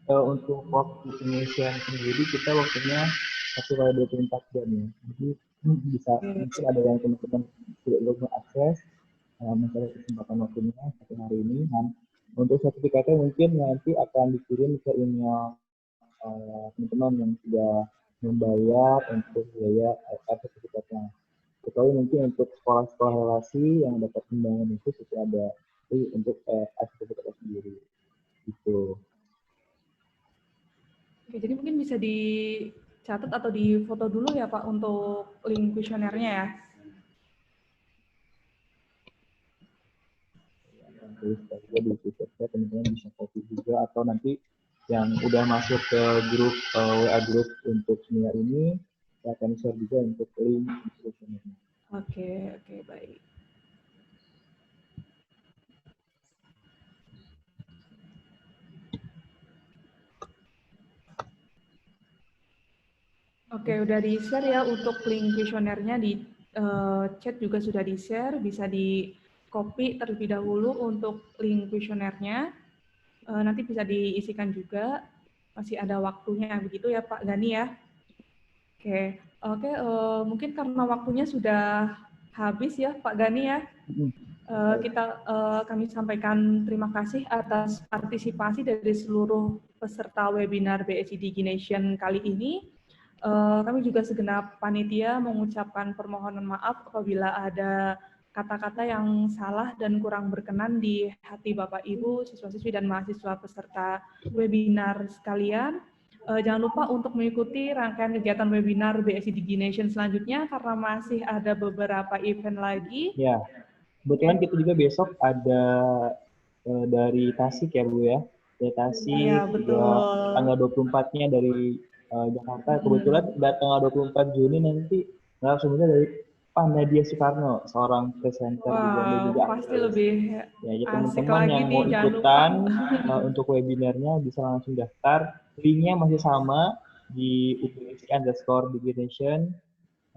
Untuk waktu pengisian sendiri kita waktunya 1x24 jam ya. Jadi bisa mungkin ada yang teman-teman belum mengakses mencari kesempatan waktunya satu hari ini. Nah, untuk sertifikatnya mungkin nanti akan dikirim ke email teman-teman yang sudah membayar untuk biaya sertifikatnya. Kecuali mungkin untuk sekolah-sekolah relasi yang dapat undangan itu sudah ada untuk sertifikatnya sendiri. Gitu. Oke, jadi mungkin bisa dicatat atau difoto dulu ya Pak untuk link kuesionernya ya. Terus juga di Twitter teman-teman bisa copy juga atau nanti yang udah masuk ke grup WA grup untuk seminar ini saya akan share juga untuk link kuesionernya. Oke, baik. Oke, udah di-share ya untuk link kuesionernya di chat juga sudah di-share, bisa di-copy terlebih dahulu untuk link kuesionernya. Nanti bisa diisikan juga, masih ada waktunya begitu ya Pak Gani ya. Oke, mungkin karena waktunya sudah habis ya Pak Gani ya. Kami sampaikan terima kasih atas partisipasi dari seluruh peserta webinar BSI Digination kali ini. Kami juga segenap panitia mengucapkan permohonan maaf apabila ada kata-kata yang salah dan kurang berkenan di hati Bapak Ibu, siswa-siswi dan mahasiswa peserta webinar sekalian. Jangan lupa untuk mengikuti rangkaian kegiatan webinar BSI Digination selanjutnya karena masih ada beberapa event lagi. Ya, kebetulan kita juga besok ada dari Tasik ya Bu ya. Dari Tasik, ya, betul. Tanggal 24-nya dari Jakarta. Kebetulan tanggal 24 Juni nanti narasumbernya dari Pak Nadia Soekarno, seorang presenter juga. Pasti lebih ya, teman-teman yang mau ikutan untuk webinarnya bisa langsung daftar. Linknya masih sama di UPSI_Digination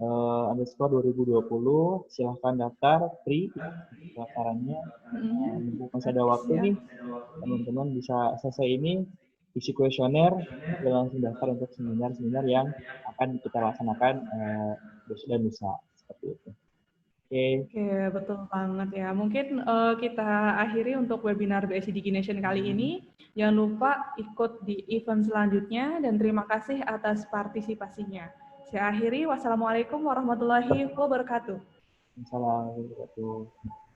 _2020. Silahkan daftar, free daftarannya. Masih ada waktu nih, teman-teman bisa selesai ini isi kuesioner, langsung daftar untuk seminar-seminar yang akan kita laksanakan besok dan lusa seperti itu. Oke, betul banget ya. Mungkin kita akhiri untuk webinar BSI Digination kali ini. Jangan lupa ikut di event selanjutnya dan terima kasih atas partisipasinya. Saya akhiri. Wassalamualaikum warahmatullahi wabarakatuh. Assalamualaikum warahmatullahi wabarakatuh.